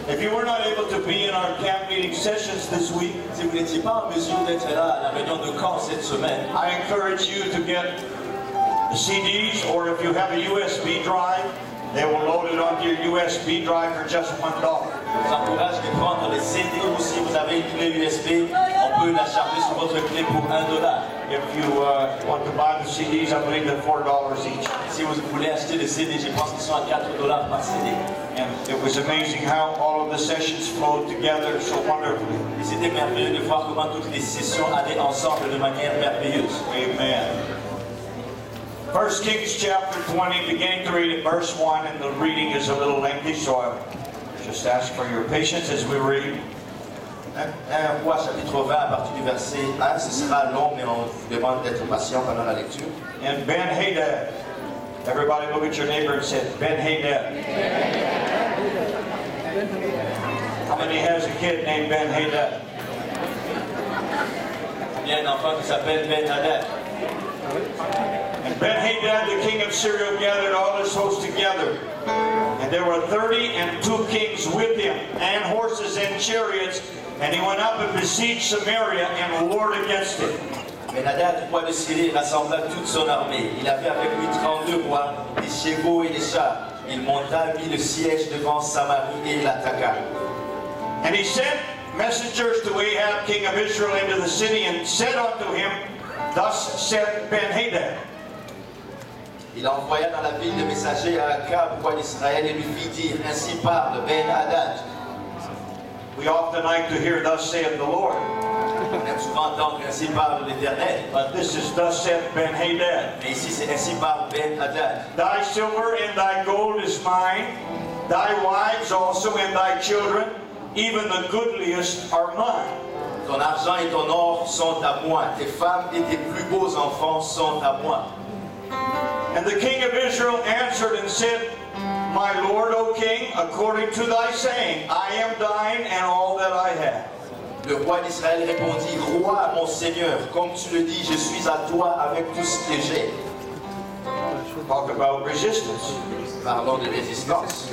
If you were not able to be in our camp meeting sessions this week, si vous n'étiez pas en mesure d'être là à la réunion de camp cette semaine, I encourage you to get the CDs, or if you have a USB drive, they will load it onto your USB drive for just $1. je vous encourage de prendre les CD ou si vous avez une clé USB, on peut la charger sur votre clé pour $1. If you want to buy the CDs, I believe they're $4 each. Si vous voulez acheter des CD, je pense qu'ils sont à $4 par CD. And it was amazing how all of the sessions flowed together so wonderfully. Et c'était merveilleux de voir comment toutes les sessions allaient ensemble de manière merveilleuse. Amen. 1 Kings chapter 20, beginning to read at verse 1, and the reading is a little lengthy, so I just ask for your patience as we read. 1 Roi chapitre 20 à partir du verset 1, ce sera long, mais on vous demande d'être patient pendant la lecture. And Ben-Hadad, everybody look at your neighbor and say, Ben-Hadad. How many has a kid named Ben-Hadad? Il y a un enfant qui s'appelle Ben-Hadad. And Ben-Hadad, the king of Syria, gathered all his hosts together. And there were 32 kings with him, and horses and chariots. And he went up and besieged Samaria and warred against it. Ben-Hadad, roi de Syrie, rassembla toute son armée. Il avait avec lui 32 rois, des chevaux et des chars. Il monta, mit le siège devant Samarie et l'attaqua. And he sent messengers to Ahab, king of Israel, into the city, and said unto him, Thus said Ben-Hadad. Il envoya dans la ville des messagers à Akab, roi d'Israël, et lui fit dire, ainsi parle Ben-Hadad. We often like to hear, Thus saith the Lord. On aime souvent entendre ainsi parle l'Éternel. But this is, Thus saith Ben-Hadad. Mais ici c'est ainsi parle Ben-Hadad. Thy silver and thy gold is mine, thy wives also and thy children, even the goodliest are mine. Ton argent et ton or sont à moi. Tes femmes et tes plus beaux enfants sont à moi. And the king of Israel answered and said, My lord, O king, according to thy saying, I am thine and all that I have. Le roi d'Israël répondit, Roi, mon Seigneur, comme tu le dis, je suis à toi avec tout ce que j'ai. Talk about resistance. Parlons de résistance.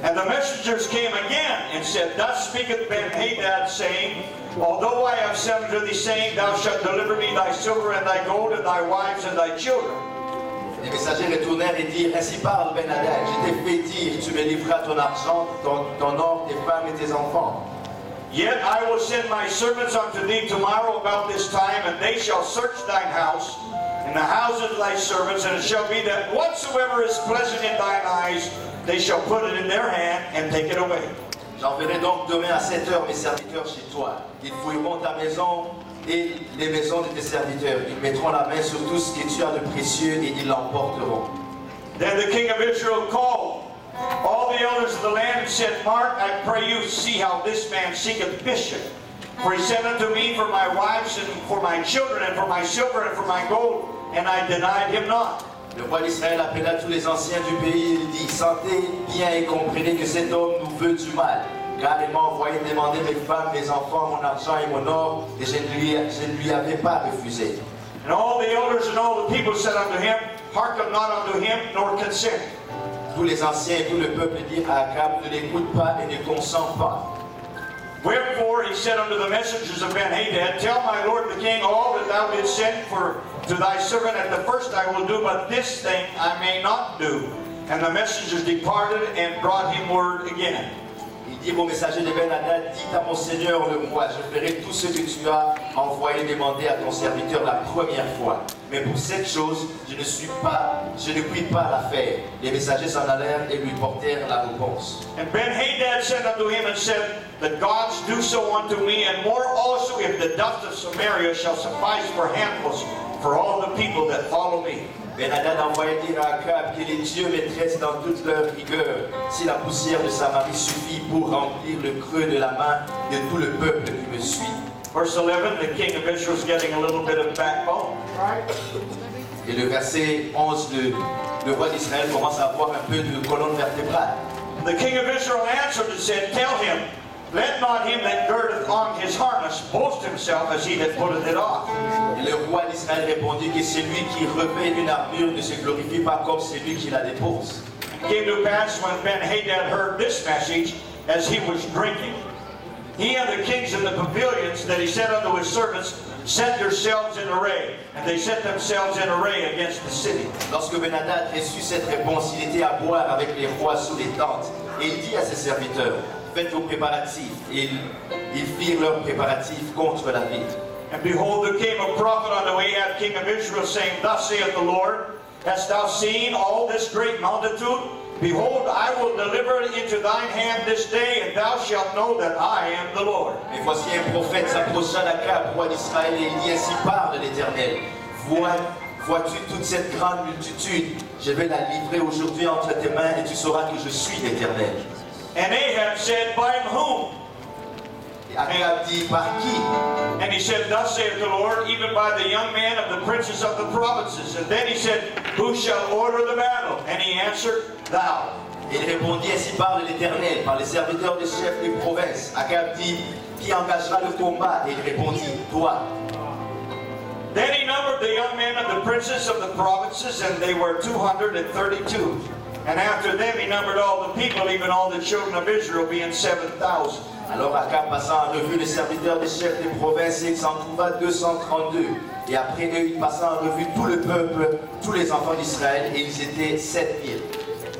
And the messengers came again and said, Thus speaketh Ben-Hadad, saying, Although I have sent unto thee, saying, Thou shalt deliver me thy silver and thy gold and thy wives and thy children. Les messagers retournèrent et dirent, ainsi parle Ben-Hadad, je t'ai fait dire, tu me livreras ton argent, ton or, tes femmes et tes enfants. Yet I will send my servants unto thee tomorrow about this time, and they shall search thine house, and the houses of thy servants, and it shall be that whatsoever is pleasant in thine eyes, they shall put it in their hand and take it away. J'enverrai donc demain à 7 heures mes serviteurs chez toi. Ils fouilleront ta maison et les maisons de tes serviteurs. Ils mettront la main sur tout ce que tu as de précieux et ils l'emporteront. Then the king of Israel called all the elders of the land and said, Mark, I pray you, see how this man seeketh mischief. For he said unto me, For my wives and for my children and for my silver and for my gold, and I denied him not. Le roi d'Israël appela tous les anciens du pays et il dit, Sentez bien et comprenez que cet homme nous veut du mal. Car il m'a envoyé demander mes femmes, mes enfants, mon argent et mon or, et je ne lui avais pas refusé. And all the elders and all the people said unto him, Hearken not unto him, nor consent. Tous les anciens et tout le peuple dirent à Akab, ne l'écoute pas et ne consent pas. Wherefore he said unto the messengers of Ben-Hadad, Tell my lord the king all that thou didst send for to thy servant at the first I will do, but this thing I may not do. And the messengers departed and brought him word again. Il dit aux messagers de Ben-Hadad, dites à mon Seigneur le roi, je ferai tout ce que tu as envoyé demander à ton serviteur la première fois. Mais pour cette chose, je ne puis pas la faire. Les messagers s'en allèrent et lui portèrent la réponse. And Ben-Hadad said unto him and said, The gods do so unto me, and more also, if the dust of Samaria shall suffice for handfuls for all the people that follow me. Ben-Hadad envoya dire à Akab que les dieux maîtressent dans toute leur rigueur, si la poussière de Samarie suffit pour remplir le creux de la main de tout le peuple qui me suit. Verse 11, the king of Israel is getting a little bit of backbone. Et le verset 11, le roi d'Israël commence à avoir un peu de colonne vertébrale. The king of Israel answered and said, Tell him, let not him that girdeth on his harness boast himself as he that putteth it off. Et le roi d'Israël répondit que celui qui revêt une armure ne se glorifie pas comme celui qui la dépose. It came to pass when Ben-Hadad heard this message, as he was drinking. He and the kings in the pavilions that he said unto his servants, set yourselves in array. And they set themselves in array against the city. Lorsque Ben-Hadad reçut cette réponse, il était à boire avec les rois sous les tentes. Et il dit à ses serviteurs, faites vos préparatifs. Et ils firent leurs préparatifs contre la ville. And behold, there came a prophet unto Ahab, king of Israel, saying, thus saith the Lord, hast thou seen all this great multitude? Behold, I will deliver it into thine hand this day, and thou shalt know that I am the Lord. Et voici un prophète s'approcha d'Akab, roi d'Israël, et il dit ainsi parle l'Éternel. Vois-tu toute cette grande multitude? Je vais la livrer aujourd'hui entre tes mains, et tu sauras que je suis l'Éternel. And Ahab said, by whom? Et Akab dit, par qui? And he said, thus saith the Lord, even by the young man of the princes of the provinces. And then he said, who shall order the battle? And he answered, thou. Et il répondit, ainsi parle l'Éternel, par les serviteurs des chefs des provinces. Akab dit, qui engagera le combat? Et il répondit, toi. Then he numbered the young men of the princes of the provinces, and they were 232. And after them he numbered all the people, even all the children of Israel, being 7,000. Alors Akab passa en revue les serviteurs des chefs des provinces, et il s'en trouva 232. Et après eux, il passa en revue tout le peuple, tous les enfants d'Israël, et ils étaient 7000.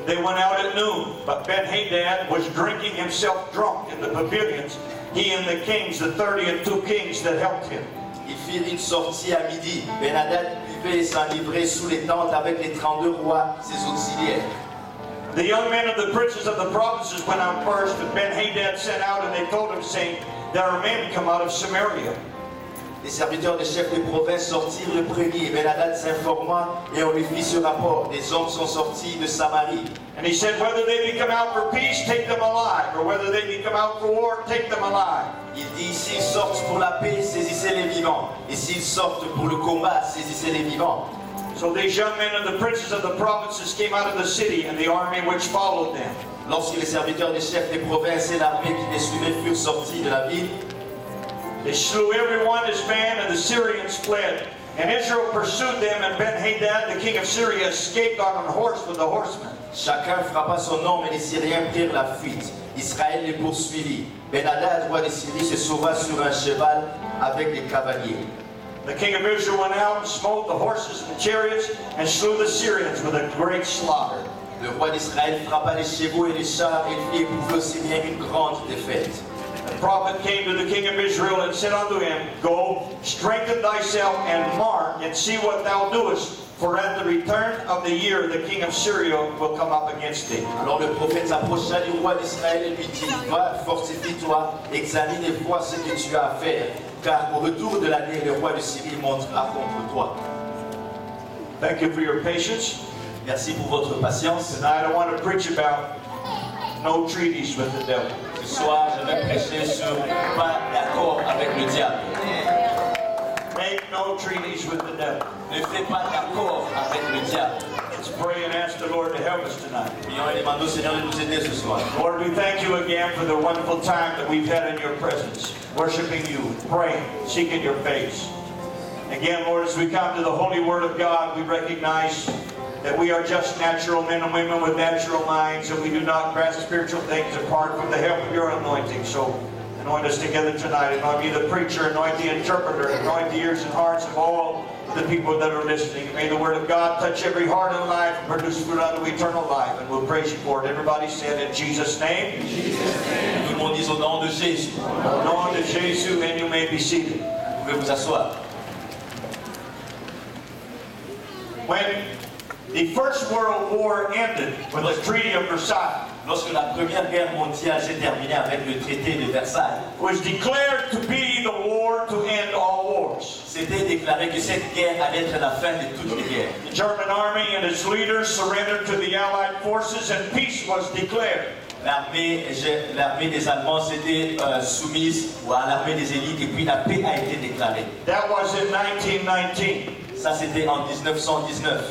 They went out at noon, but Ben-Hadad was drinking himself drunk in the pavilions, he and the kings, the 32 kings that helped him. Ils firent une sortie à midi. Ben-Hadad buvait et s'enivrait sous les tentes avec les 32 rois, ses auxiliaires. The young men of the princes of the provinces went out first, and Ben-Hadad sent out, and they told him, saying, there are men come out of Samaria. Les serviteurs des chefs des provinces sortirent le premier. Ben-Hadad s'informa et on lui fit ce rapport. Des hommes sont sortis de Samarie. And he said, whether they be come out for peace, take them alive, or whether they be come out for war, take them alive. Il dit, s'ils sortent pour la paix, saisissez les vivants. Et s'ils sortent pour le combat, saisissez les vivants. So these young men of the princes of the provinces came out of the city, and the army which followed them. Lorsque les serviteurs des chefs des provinces et l'armée qui les suivait furent sortis de la ville, they slew every one his man, and the Syrians fled. And Israel pursued them, and Ben-Hadad, the king of Syria, escaped on a horse with the horsemen. chacun frappa son homme et les Syriens prirent la fuite. Israël les poursuivit. Ben-Hadad, roi de Syrie, se sauva sur un cheval avec des cavaliers. The king of Israel went out and smote the horses and the chariots, and slew the Syrians with a great slaughter. Le roi d'Israël frappa les chevaux et les chars et fit éprouver aux Syriens une grande défaite. The prophet came to the king of Israel and said unto him, Go, strengthen thyself, and mark, and see what thou doest, for at the return of the year the king of Syria will come up against thee. Alors le prophète s'approcha du roi d'Israël et lui dit, Va, fortifie-toi, examine et vois ce que tu as à faire, car au retour de l'année, le roi de Syrie montera contre toi. Thank you for your patience. Merci pour votre patience. Tonight I want to preach about no treaties with the devil. Ce soir, je vais prêcher sur pas d'accord avec le diable. Make no treaties with the devil. Ne fais pas d'accord avec le diable. Let's pray and ask the Lord to help us tonight. Prions et demandons au Seigneur de nous aider ce soir. Lord, we thank you again for the wonderful time that we've had in your presence, worshiping you, praying, seeking your face. Again, Lord, as we come to the holy word of God, we recognize that we are just natural men and women with natural minds, and we do not grasp spiritual things apart from the help of your anointing. So anoint us together tonight. Anoint me the preacher, anoint the interpreter, anoint the ears and hearts of all the people that are listening. May the word of God touch every heart and life and produce fruit unto eternal life. And we'll praise you for it. Everybody said in Jesus' name. Tout le monde dise au nom de Jésus. Au nom de Jésus, and you may be seated. Vous pouvez vous asseoir. When the First World War ended with the Treaty of Versailles, Lorsque la Première Guerre mondiale s'est terminée avec le traité de Versailles, it was declared to be the war to end all wars. c'était déclaré que cette guerre allait être la fin de toutes les guerres. The German army and its leaders surrendered to the Allied forces, and peace was declared. L'armée des Allemands s'était soumise à l'armée des élites et puis la paix a été déclarée. That was in 1919. Ça c'était en 1919.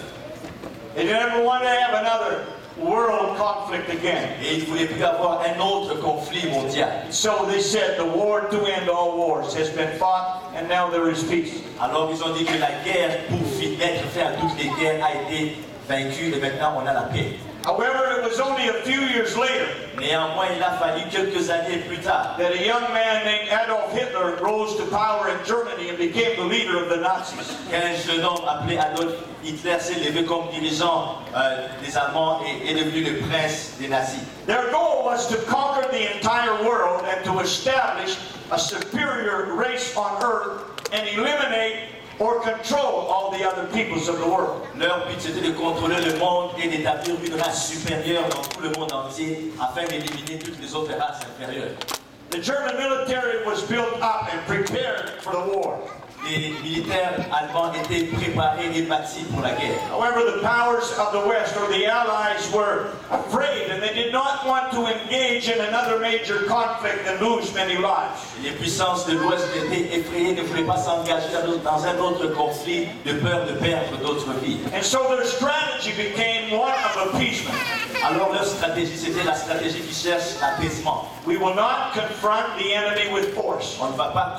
They didn't want to have another world conflict again. Et il ne voulait plus avoir un autre conflit mondial. So they said the war to end all wars has been fought, and now there is peace. Alors ils ont dit que la guerre pour mettre fin à toutes les guerres a été vaincue et maintenant on a la paix. However, it was only a few years later Néanmoins, il a fallu quelques années plus tard that a young man named Adolf Hitler rose to power in Germany and became the leader of the Nazis. qu'un jeune homme appelé Adolf Hitler s'est levé comme dirigeant des Allemands et est devenu le prince des nazis. Their goal was to conquer the entire world and to establish a superior race on earth and eliminate or control all the other peoples of the world. Leur but c'était de contrôler le monde et d'établir une race supérieure dans tout le monde entier afin d'éliminer toutes les autres races inférieures. The German military was built up and prepared for the war. Les militaires allemands étaient préparés et bâtis pour la guerre. However, the powers of the West, or the Allies, were afraid and they did not want to engage in another major conflict and lose many lives. Les puissances de l'Ouest étaient effrayées, ne voulaient pas s'engager dans un autre conflit de peur de perdre d'autres vies. And so their strategy became one of appeasement. Alors leur stratégie, c'était la stratégie qui cherche l'apaisement. We will not confront the enemy with force. On ne va pas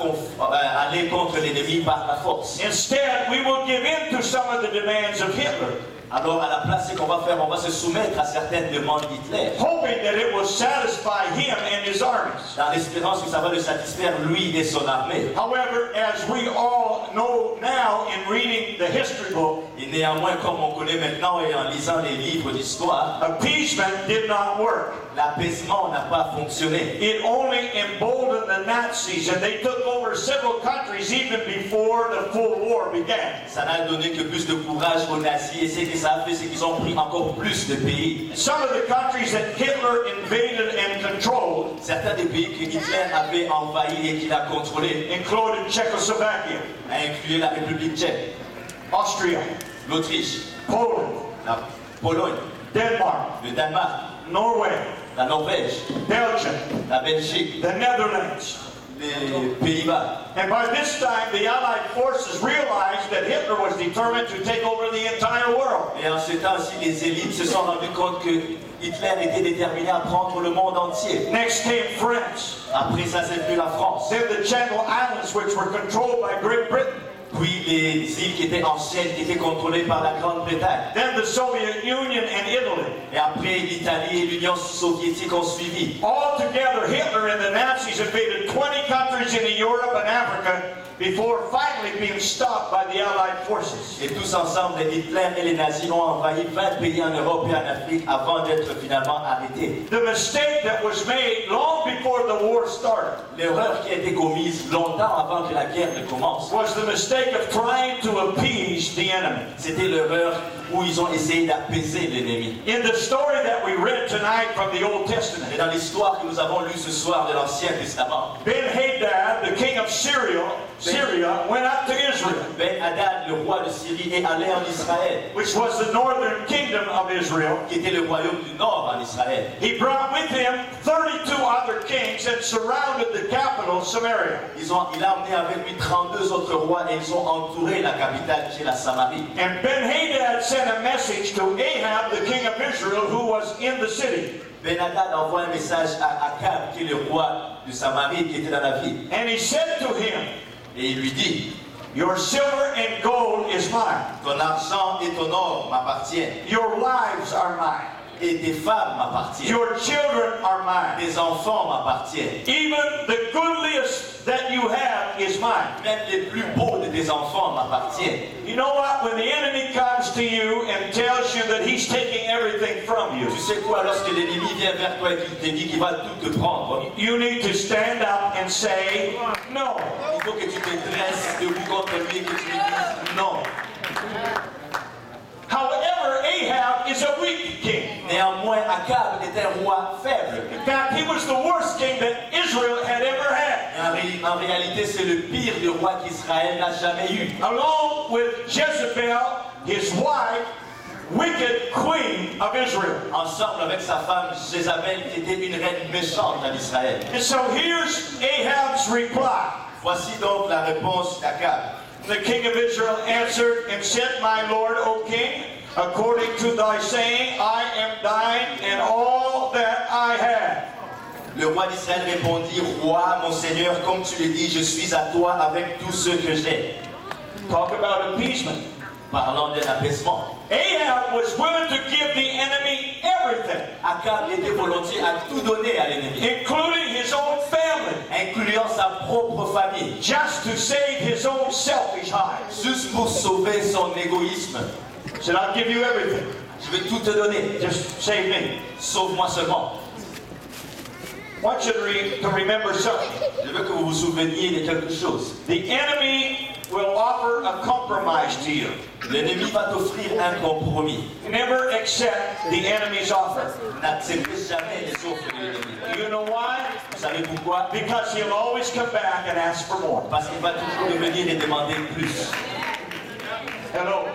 aller contre l'ennemi par la force. Instead, we will give in to some of the demands of Hitler, Alors à la place, ce qu'on va faire, on va se soumettre à certaines demandes d'Hitler, hoping that it will satisfy him and his armies. dans l'espérance que ça va le satisfaire lui et son armée. However, as we all know now in reading the history book, Et néanmoins, comme on connaît maintenant et en lisant les livres d'histoire, appeasement did not work. l'apaisement n'a pas fonctionné. It only emboldened the Nazis, and they took over several countries even before the full war began. Ça n'a donné que plus de courage aux nazis et ce que ça a fait, c'est qu'ils ont pris encore plus de pays. Some of the countries that Hitler invaded and controlled Certains des pays que Hitler avait envahis et qu'il a contrôlés, included Czechoslovakia, a inclus la République tchèque, Austria, l'Autriche, Poland, la Pologne, Denmark, le Danemark, Norway, la Norvège, Belgium, la Belgique, the Netherlands. les Pays-Bas. And by this time, the Allied forces realized that Hitler was determined to take over the entire world. Et en ce temps aussi, les élites se sont rendues compte que Hitler était déterminé à prendre le monde entier. Next came France, Après ça, c'est venu la France. then the Channel Islands, which were controlled by Great Britain, Puis les îles qui étaient anciennes, qui étaient contrôlées par la Grande-Bretagne. then the Soviet Union and Italy. Et après, l'Italie et l'Union soviétique ont suivi. Altogether, Hitler and the Nazis invaded 20 countries in Europe and Africa before finally being stopped by the Allied forces. Et tous ensemble, Hitler et les nazis ont envahi 20 pays en Europe et en Afrique avant d'être finalement arrêtés. The mistake that was made long before the war started L'erreur qui a été commise longtemps avant que la guerre ne commence, was the mistake of trying to appease the enemy. c'était l'erreur où ils ont essayé d'apaiser l'ennemi. In the story that we read tonight from the Old Testament, Et dans l'histoire que nous avons lue ce soir de l'Ancien Testament, Ben-Hadad, the king of Syria, went up to Israel, Ben-Hadad, le roi de Syrie, est allé en Israël, which was the northern kingdom of Israel. qui était le royaume du Nord en Israël. He brought with him 32 other kings and surrounded the capital, Samaria. Il a emmené avec lui 32 autres rois et ils ont entouré la capitale qui est la Samarie. And Ben-Hadad sent a message to Ahab, the king of Israel, who was in the city. Ben-Hadad envoie un message à Akab, qui est le roi de Samarie, qui était dans la ville. And he said to him, Et il lui dit, "Your silver and gold is mine. ton argent et ton or m'appartiennent, Your wives are mine. et tes femmes m'appartiennent, Your children are mine. tes enfants m'appartiennent. Even the goodliest that you have is mine." Même les plus beaux de tes enfants m'appartiennent. You know what? When the enemy comes to you and tells you that he's taking everything from you, Tu sais quoi, lorsque l'ennemi vient vers toi et qu'il te dit qu'il va tout te prendre, you need to stand up and say, "No." il faut que tu te dresses debout contre lui et que tu lui dises non. However, Ahab is a weak king. Néanmoins, Akab est un roi faible. In fact, he was the worst king that Israel had ever had. En réalité, c'est le pire des rois qu'Israël n'a jamais eu. Along with Jezebel, his wife, wicked queen of Israel. Ensemble avec sa femme Jézabel, qui était une reine méchante en Israël. And so here's Ahab's reply. Voici donc la réponse d'Akab. The king of Israel answered and said, "My lord, O king, according to thy saying, I am thine and all that I have." Le roi d'Israël répondit, Roi, mon Seigneur, comme tu le dis, je suis à toi avec tout ce que j'ai. Talk about appeasement. Parlant d'un apaisement. Ahab was willing to give the enemy everything, Akab était volontiers à tout donner à l'ennemi, including his own family, incluant sa propre famille, just to save his own selfish hides. juste pour sauver son égoïsme. He said, I'll give you everything. Je vais tout te donner, Just save me. sauve-moi seulement. I want you to remember something. Je veux que vous vous souveniez de quelque chose. The enemy will offer a compromise to you. L'ennemi va t'offrir un compromis. Never accept the enemy's offer. N'acceptez jamais les offres de l'ennemi. You know why? Vous savez pourquoi? Because he'll always come back and ask for more. Parce qu'il va toujours revenir et demander plus. Hello.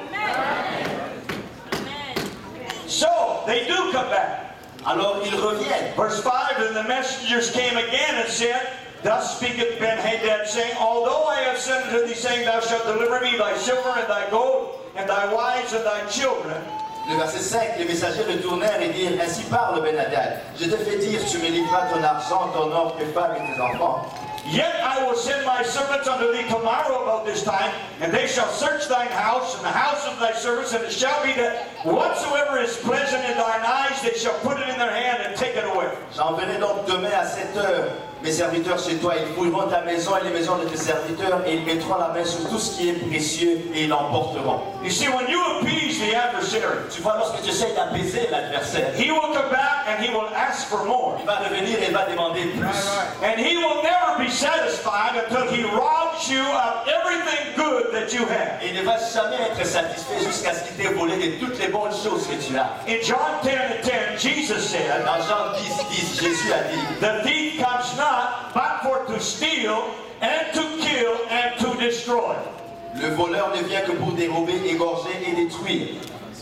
So, they do come back. Alors ils reviennent. Verse 5, and the messengers came again and said, Thus speaketh Ben-Hadad, saying, Although I have sent unto thee, saying, Thou shalt deliver me thy silver and thy gold, and thy wives and thy children. Le verset 5, les messagers retournèrent et dirent, Ainsi parle Ben-Hadad, je te fais dire, tu me livreras ton argent, ton or, tes femmes et tes enfants. Yet I will send my servants unto thee tomorrow about this time, and they shall search thine house and the house of thy servants, and it shall be that whatsoever is pleasant in thine eyes, they shall put it in their hand and take it away. J'enverrai donc demain à 7 heures mes serviteurs chez toi, ils fouilleront ta maison et les maisons de tes serviteurs, et ils mettront la main sur tout ce qui est précieux et ils l'emporteront. You see, when you appease the adversary, Tu vois, lorsque tu essaies d'apaiser l'adversaire, he will come back and he will ask for more. il va revenir et il va demander plus. And he will never be satisfied until he robs you of everything good that you have. Et il ne va jamais être satisfait jusqu'à ce qu'il t'ait volé de toutes les bonnes choses que tu as. In John 10:10, Jesus said, Dans Jean 10, Jésus a dit, The thief comes not but for to steal and to kill and to destroy. le voleur ne vient que pour dérober, égorger et détruire.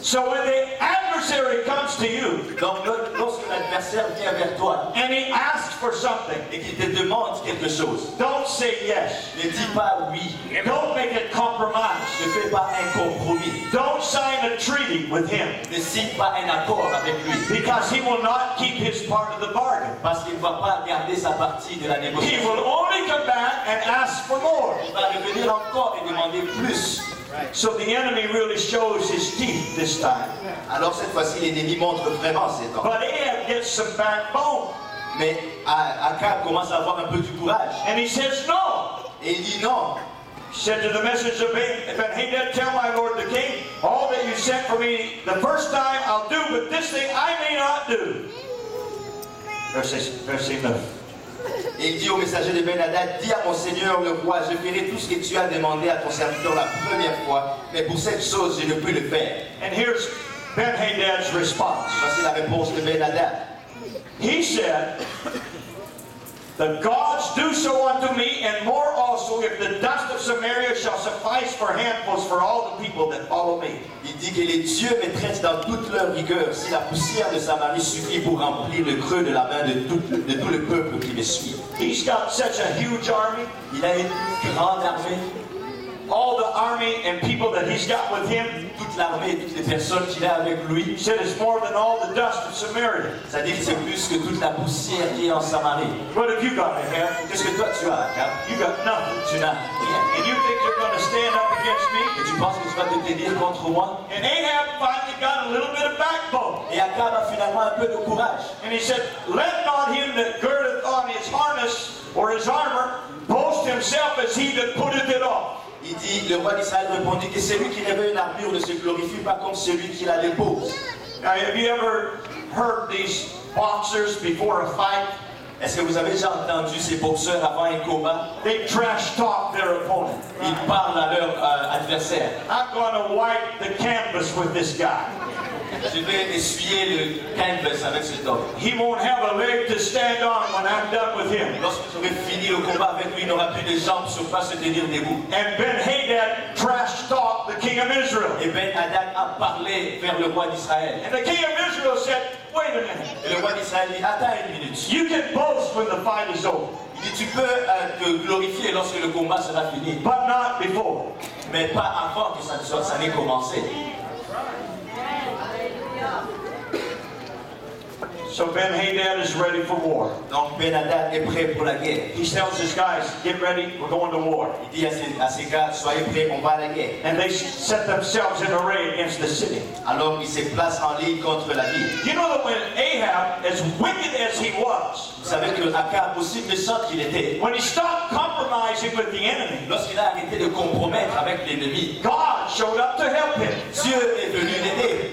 So when the adversary comes to you Donc lorsque l'adversaire vient vers toi and he asks for something, et qu'il te demande quelque chose, don't say yes. ne dis pas oui, Don't make it compromise. ne fais pas un compromis, Don't sign a treaty with him ne signe pas un accord avec lui, because he will not keep his part of the bargain. parce qu'il ne va pas garder sa partie de la He négociation. will only come back and ask for more. Il va revenir encore et demander plus. So the enemy really shows his teeth this time. Alors cette fois-ci, l'ennemi montre vraiment ses dents. But Ahab gets some backbone. Mais Akab commence à avoir un peu du courage. And he says, No. Et il dit non. He said to the messenger of Ben-Hadad, Tell my lord the king, all that you sent for me the first time I'll do, but this thing I may not do. Verse 9. Et il dit au messager de Ben-Hadad, dis à mon seigneur le roi, je ferai tout ce que tu as demandé à ton serviteur la première fois, mais pour cette chose, je ne peux le faire. And here's Ben-Hadad's response. Voici la réponse de Ben-Hadad. He said, The gods do so unto me, and more also, if the dust of Samaria shall suffice for handfuls for all the people that follow me. Il dit que les dieux me traitent dans toute leur rigueur, si la poussière de Samarie suffit pour remplir le creux de la main de tout le peuple qui me suit. He's got such a huge army. Il a une grande armée, All the army and people that he's got with him, toute l'armée et toutes les personnes qu'il a avec lui. he said it's more than all the dust of Samaria. C'est-à-dire que c'est plus que toute la poussière qui est en Samarie. What have you got, Ahab? Qu'est-ce que toi tu as, Akab? You got nothing. Tu n'as rien. And you think you're going to stand up against me? Et tu penses que tu vas te tenir contre moi? And Ahab finally got a little bit of backbone. Et Akab a finalement un peu de courage. And he said, Let not him that girdeth on his harness or his armor boast himself as he that putteth it off. Il dit, le roi d'Israël répondit que celui qui revêt une armure ne se glorifie pas comme celui qui la dépose. Now, have you ever heard these boxers before a fight? Est-ce que vous avez déjà entendu ces boxeurs avant un combat? They trash talk their opponent. Ils parlent à leur adversaire. I'm going to wipe the canvas with this guy. Je vais essuyer le canvas avec cet homme. He won't have a leg to stand on when I'm done with him. Lorsque j'aurai fini le combat avec lui, il n'aura plus de jambes sur pas se tenir debout. And Ben-Hadad trash talked the king of Israel. Et Ben-Hadad a parlé vers le roi d'Israël. And the king of Israel said, Wait a minute. Et le roi d'Israël dit, attends une minute. You can boast when the fight is over, Il dit, tu peux te glorifier lorsque le combat sera fini, but not before. mais pas avant que ça n'ait commencé. So Ben-Hadad is ready for war. Donc Ben-Hadad est prêt pour la guerre. He tells his guys, get ready, we're going to war. Il dit à ses gars, soyez prêts, on va à la guerre. And they set themselves in array against the city. Alors ils se placent en ligne contre la ville. You know that when Ahab, as wicked as he was, Vous savez que Akab, aussi méchant qu'il était, when he stopped compromising with the enemy, lorsqu'il a arrêté de compromettre avec l'ennemi, God showed up to help him. Dieu est venu l'aider.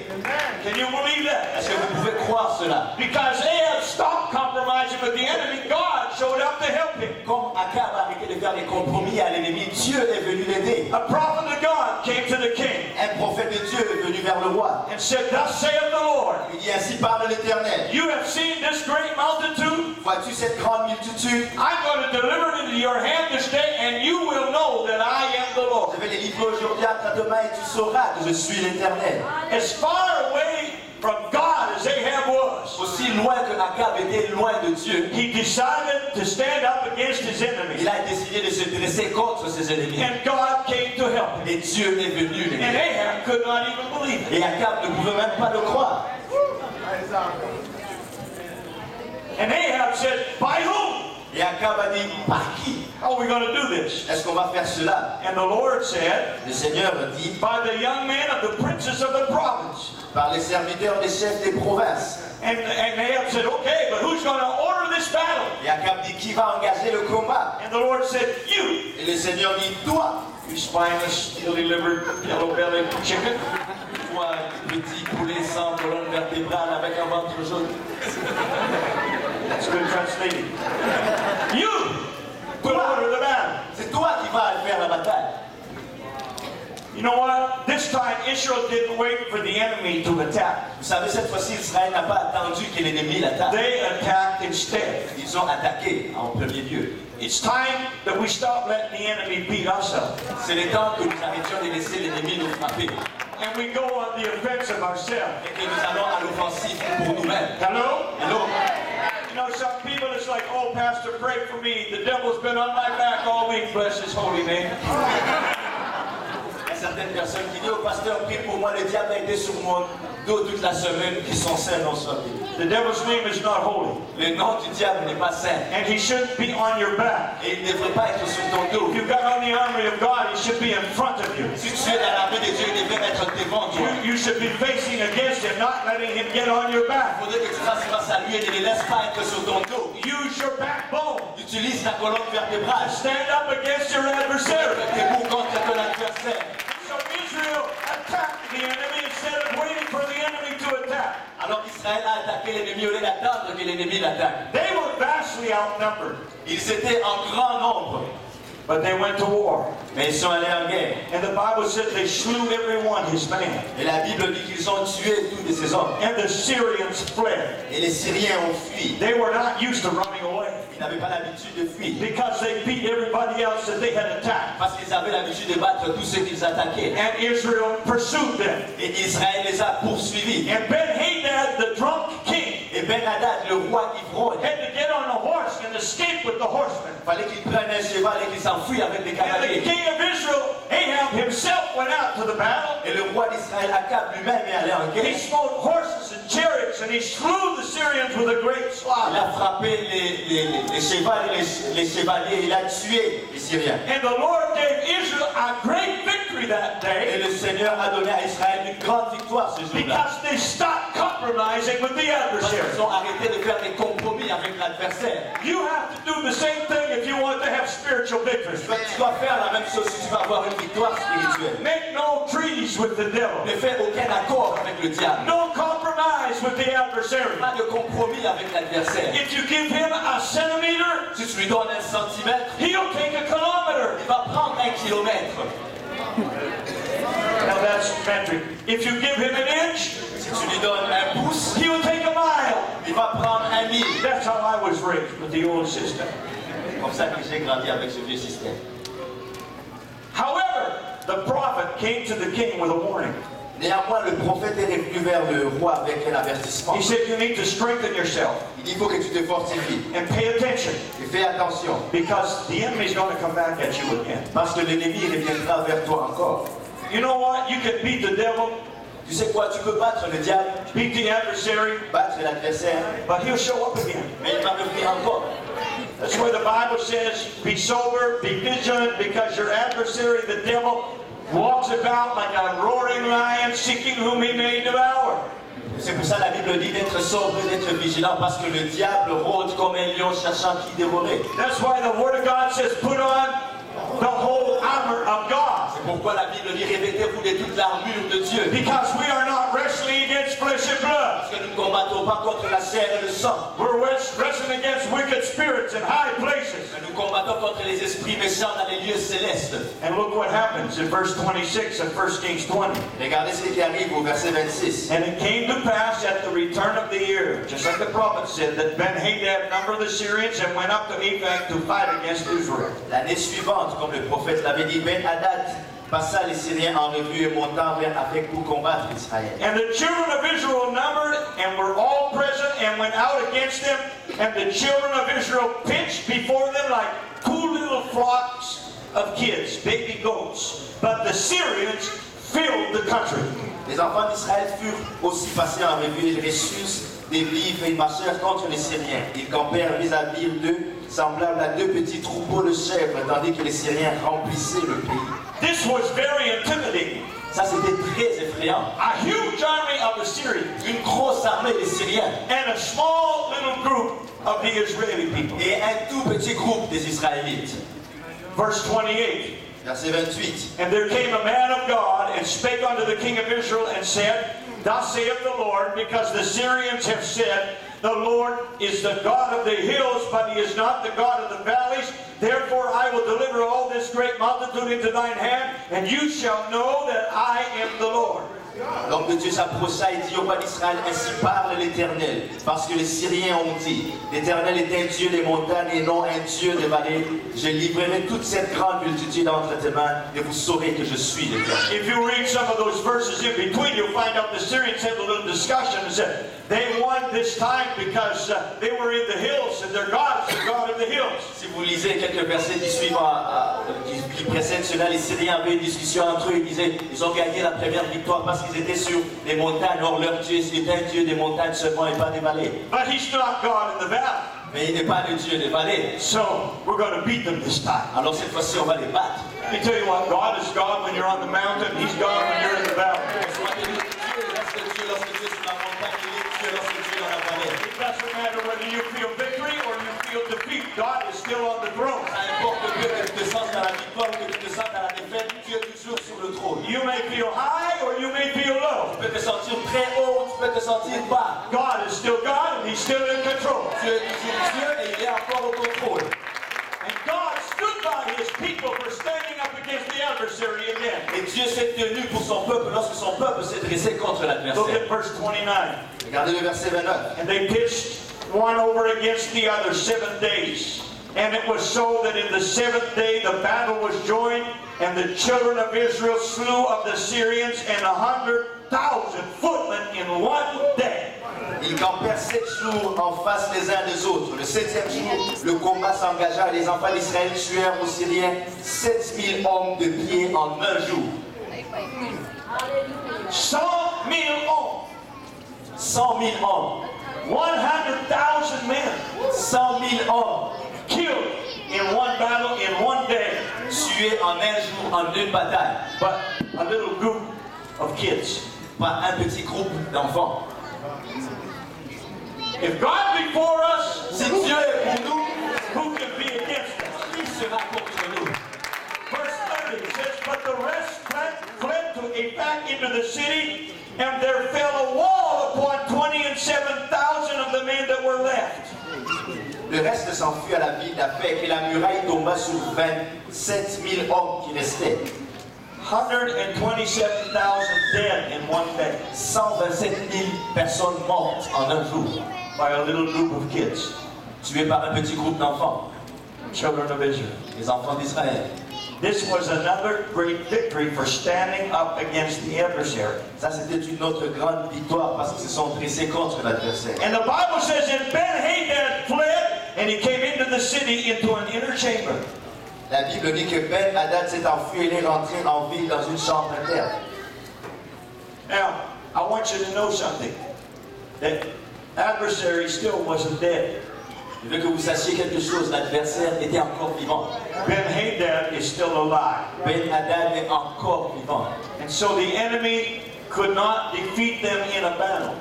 Can you believe that? Est-ce que vous pouvez croire cela? Because Ahab stopped compromising with the enemy, God showed up to help him. Comme Akab a arrêté de faire des compromis à l'ennemi, Dieu est venu l'aider. A prophet of God came to the king Un prophète de Dieu est venu vers le roi. and said, Thus saith the Lord, Il dit ainsi parle l'Éternel. you have seen this great multitude. Vois-tu cette grande multitude? I'm going to deliver it into your hand this day, and you will know that I am the Lord. Je vais les livrer aujourd'hui à ta main et tu sauras que je suis l'Éternel. As far away from God as Ahab was, Aussi loin que Akab était loin de Dieu, he decided to stand up against his enemy. il a décidé de se dresser contre ses ennemis. And God came to help him. Et Dieu est venu And l'aider. Ahab could not even believe it. Et Akab ne pouvait même pas le croire. And Ahab said, By whom? Et Akab a dit, par qui How are we going to do this? est-ce qu'on va faire cela? And the Lord said, Le Seigneur dit, By the young men of the princes of the province. par les serviteurs des chefs des provinces. And Ahab said, Okay, but who's going to order this battle? Et Akab dit, qui va engager le combat? And the Lord said, You, Et le Seigneur dit, toi, you spineless, steel-livered, yellow-bellied chicken. toi, petit poulet sans colonne vertébrale avec un ventre jaune. That's good translated. You will order the battle. C'est toi qui vas faire la bataille. You know what? This time Israel didn't wait for the enemy to attack. Vous savez, cette fois-ci, Israël n'a pas attendu que l'ennemi l'attaque. They attacked instead. Ils ont attaqué en premier lieu. It's time that we stop letting the enemy beat us up. C'est le temps que nous arrêtions de laisser l'ennemi nous frapper And we go on the offensive ourselves. et que nous allons à l'offensive pour nous-mêmes. Hello? Hello? You know, some people, it's like, oh, Pastor, pray for me. The devil's been on my back all week. Bless his holy name. Il y a certaines personnes qui disent, oh pasteur, prie pour moi, le diable a été sur mon dos toute la semaine, qui sont saints dans sa vie. The devil's name is not holy. Le nom du diable n'est pas saint. And he shouldn't be on your back. Et il ne devrait pas être sur ton dos. If you've got on the armory of God, he should be in front of you. Si tu es dans l'armée de Dieu, il devrait être devant toi. You should be facing against him, not letting him get on your Il back. faudrait que tu fasses face à lui et ne le laisse pas être sur ton dos. Use your backbone. Utilise ta colonne vertébrale. Stand up against your adversary. Fais debout contre ton adversaire. So Israel attacked the enemy instead of waiting for the enemy to attack. Alors Israël a attaqué l'ennemi au lieu d'attendre que l'ennemi l'attaque. They were vastly outnumbered, Ils étaient en grand nombre, but they went to war. mais ils sont allés en guerre. And the Bible said they slew everyone his man. Et la Bible dit qu'ils ont tué tous de ces hommes. And the Syrians fled. Et les Syriens ont fui. They were not used to running away Ils n'avaient pas l'habitude de fuir. because they beat everybody else that they had attacked. Parce qu'ils avaient l'habitude de battre tous ceux qu'ils attaquaient. And Israel pursued them. Et Israël les a poursuivis. And Ben-Hadad, the drunk king, Et Ben-Hadad, le roi ivrogne, had to get on a horse and escape with the horsemen. il fallait qu'il prenne un cheval et qu'il s'enfuit avec les And the cavaliers. king of Israel, Ahab himself, went out to the battle. Et le roi d'Israël, Akab lui-même, est allé en He guerre. smote horses and chariots, and he slew the Syrians with a great Il slaughter. a frappé les chevaliers, il a tué les Syriens. And the Lord gave Israel a great victory that Et day le Seigneur a donné à Israël une grande victoire ce jour-là. because they stopped compromising with the Parce adversary. qu'ils ont arrêté de faire des compromis avec l'adversaire. You have to do the same thing if you want to have spiritual victory. Tu dois faire la même chose si tu veux avoir une victoire spirituelle. Make no treaties with the devil. Ne fais aucun accord avec le diable. No compromise with the adversary. Pas de compromis avec l'adversaire. If you give him a centimeter, Si tu lui donnes 1 centimètre, he'll take a kilometer. il va prendre 1 kilomètre. Now that's metric. If you give him an inch, Si tu lui donnes 1 pouce, he'll take a mile. il va prendre 1 mille. That's how I was raised with the old system. C'est comme ça que j'ai grandi avec ce vieux système. However, the prophet came to the king with a warning. Néanmoins, le prophète est revenu vers le roi avec un avertissement. He said, you need to strengthen yourself Il dit, il faut que tu te fortifies. and pay attention Et fais attention, because the enemy's going to come back at you again. parce que l'ennemi reviendra vers toi encore. You know what? You can beat the devil Tu sais quoi, tu peux battre le diable, beat the adversary, battre l'adversaire, but he'll show up again. mais il va revenir encore. That's why the Bible says, be sober, be vigilant, because your adversary, the devil, walks about like a roaring lion, seeking whom he may devour. C'est pour ça que la Bible dit d'être sobre et d'être vigilant, parce que le diable rôde comme un lion cherchant qui dévorer. That's why the Word of God says, put on the whole armor of God. C'est pourquoi la Bible dit revêtez-vous de toute l'armure de Dieu. Because we are not wrestling against flesh and blood. Parce que nous ne combattons pas contre la chair et le sang. We're wrestling against wicked spirits in high places. Nous combattons contre les esprits méchants dans les lieux célestes. And look what happens in verse 26 of 1 Kings 20. Regardez ce qui arrive au verset 26. And it came to pass at the return of the year, just like the prophet said, that Ben-Hadad numbered the Syrians and went up to Ephah to fight against Israel. L'année suivante, comme le prophète l'avait dit, Ben-Hadad passa les Syriens en revue et montant vers Aphek pour combattre Israël. And the children of Israel numbered and were all present and went out against them. And the children of Israel pitched before them like two little flocks of kids, baby goats. But the Syrians filled the country. Les enfants d'Israël furent aussi passés en revue. Ils reçurent des vivres et ils marchèrent contre les Syriens. Ils campèrent vis-à-vis d'eux, semblables à deux petits troupeaux de chèvres, tandis que les Syriens remplissaient le pays. This was very intimidating. Ça, c'était très effrayant. A huge army of the Syrians Une grosse armée des Syriens and a small little group of the Israeli people. et un tout petit groupe des Israélites. Verse 28. Verset 28. And there came a man of God and spake unto the king of Israel and said, Thus saith the Lord, because the Syrians have said, The Lord is the God of the hills, but he is not the God of the valleys. Therefore I will deliver all this great multitude into thine hand, and you shall know that I am the Lord. L'homme de Dieu s'approcha et dit au roi d'Israël, ainsi parle l'Éternel, parce que les Syriens ont dit, l'Éternel est un Dieu des montagnes et non un Dieu des vallées. Je livrerai toute cette grande multitude entre tes mains, et vous saurez que je suis l'Éternel. If you read some of those verses in between, you'll find out the Syrians had a little discussion and said they won this time because they were in the hills and their God is the God of the hills. Si vous lisez quelques versets qui suivent, qui précèdent cela, les Syriens avaient une discussion entre eux, ils disaient, ils ont gagné la première victoire parce qu'ils étaient sur les montagnes. Or leur Dieu, c'est un Dieu des montagnes seulement et pas des vallées. But he's not God in the valley. Mais il n'est pas le Dieu des vallées. So we're going to beat them this time. Alors cette fois-ci, on va les battre. Let me tell you what, God is God when you're on the mountain, he's God when you're in the valley. It doesn't matter whether you feel victory or you feel defeat, God is still on the throne. You may feel high or you may feel low. Tu peux te sentir très haut, tu peux te sentir bas. God is still God and he's still in control. Dieu est Dieu et il est encore au contrôle. And God stood by his people for standing up against the adversary again. Et Dieu s'est tenu pour son peuple lorsque son peuple s'est dressé contre Look l'adversaire. at verse 29. Regardez le verset 29. And they pitched one over against the other 7 days. And it was so that in the 7th day the battle was joined, and the children of Israel slew of the Syrians and 100,000 footmen in one day. Ils campèrent 7 jours en face les uns des autres. Le 7e jour, le combat s'engagea et les enfants d'Israël tuèrent aux Syriens 7000 hommes de pied en un jour. 100,000 hommes. 100 000 hommes. 100,000 men 100 000 hommes killed in one battle in one day. tués en un jour, en une bataille. But a little group of kids. Par un petit groupe d'enfants. If God be for us, Si Dieu est pour nous, who can be against us? qui sera contre nous? Verse 30 says, But the rest fled to Ephah into the city, and there fell a wall upon 27,000 of the men that were left. Le reste s'enfuit à la ville d'Aphek et la muraille tomba sur 27 000 hommes qui restaient. 127,000 dead in one day 127 000 personnes mortes en un jour, by a little group of kids, tuées par un petit groupe d'enfants, children of Israel. les enfants d'Israël. This was another great victory for standing up against the adversary. Ça, c'était une autre grande victoire parce qu'ils se sont dressés contre l'adversaire. And the Bible says that Ben-Hadad fled, and he came into the city into an inner chamber. La Bible dit que Ben-Hadad s'est enfui et il est rentré en ville dans une chambre interne. Now, I want you to know something. That adversary still wasn't dead. Je veux que vous sachiez quelque chose, l'adversaire était encore vivant. Ben-Hadad is still alive. Ben-Hadad est encore vivant. And so the enemy could not defeat them in a battle.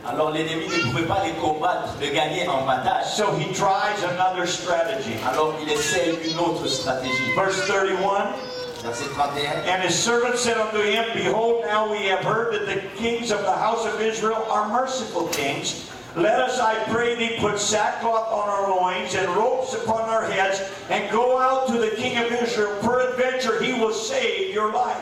Alors l'ennemi ne pouvait pas les combattre, les gagner en bataille. So he tries another strategy. Alors il essaie une autre stratégie. Verse 31. Verset 31. And his servant said unto him, Behold, now we have heard that the kings of the house of Israel are merciful kings. Let us, I pray thee, put sackcloth on our loins and ropes upon our heads, and go out to the king of Israel. Peradventure he will save your life.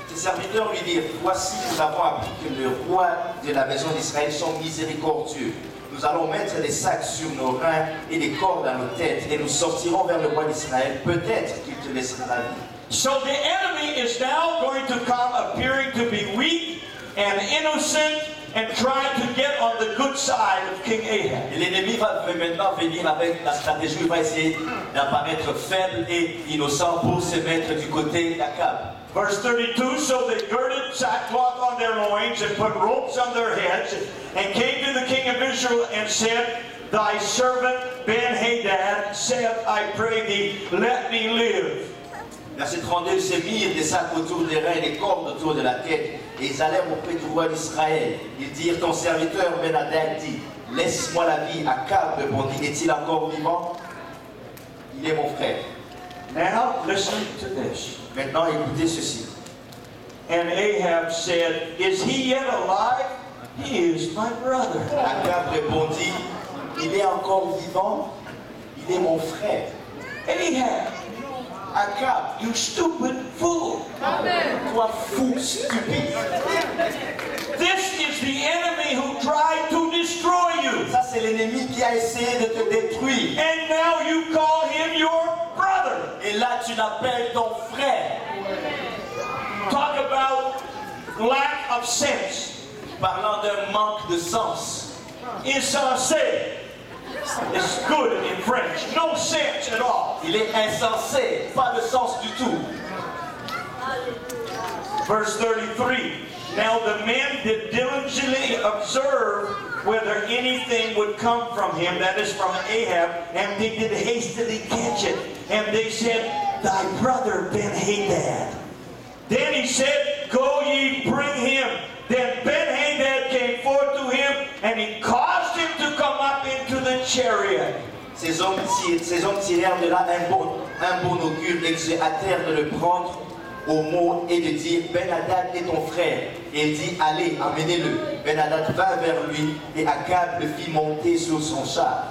Ses serviteurs lui dirent, voici, nous avons appris que le roi de la maison d'Israël sont miséricordieux. Nous allons mettre des sacs sur nos reins et des cordes à nos têtes, et nous sortirons vers le roi d'Israël. Peut-être qu'il te laissera la vie. So the enemy is now going to come appearing to be weak and innocent and trying to get on the good side of King Ahab. Et l'ennemi va maintenant venir avec la stratégie, il va essayer d'apparaître faible et innocent pour se mettre du côté d'Akab. Verse 32, so they girded sackcloth on their loins and put ropes on their heads and came to the king of Israel and said, Thy servant Ben-Hadad saith, I pray thee, let me live. Verset 32, ils se mirent des sacs autour des reins et des cordes autour de la tête, et ils allèrent auprès du roi d'Israël. Ils dirent, ton serviteur Ben-Hadad dit, laisse-moi la vie. Akab répondit, est-il encore vivant? Il est mon frère. Now listen to this. Maintenant écoutez ceci. And Ahab said, Is he yet alive? He is my brother. Akab répondit, il est encore vivant? Il est mon frère. Ahab, Akab, you stupid fool. toi fou stupide. This is the enemy who tried to destroy you. Ça c'est l'ennemi qui a essayé de te détruire. And now you call him your brother. Et là tu l'appelles ton frère. Talk about lack of sense. Parlant d'un manque de sens. Insensé. It's good in French. No sense at all. Il est insensé, pas de sens du tout. Verse 33. Now the men did diligently observe whether anything would come from him, that is from Ahab, and they did hastily catch it. And they said, Thy brother Ben-Hadad. Then he said, Go ye, bring him. Then Ben-Hadad came forth to him, and he caused him to come up into the chariot. Ces hommes tirèrent de là un bon augure et se hâtèrent de le prendre au mot et de dire, Ben-Hadad est ton frère. Et il dit, allez, amenez-le. Ben-Hadad vint vers lui et Akab le fit monter sur son char.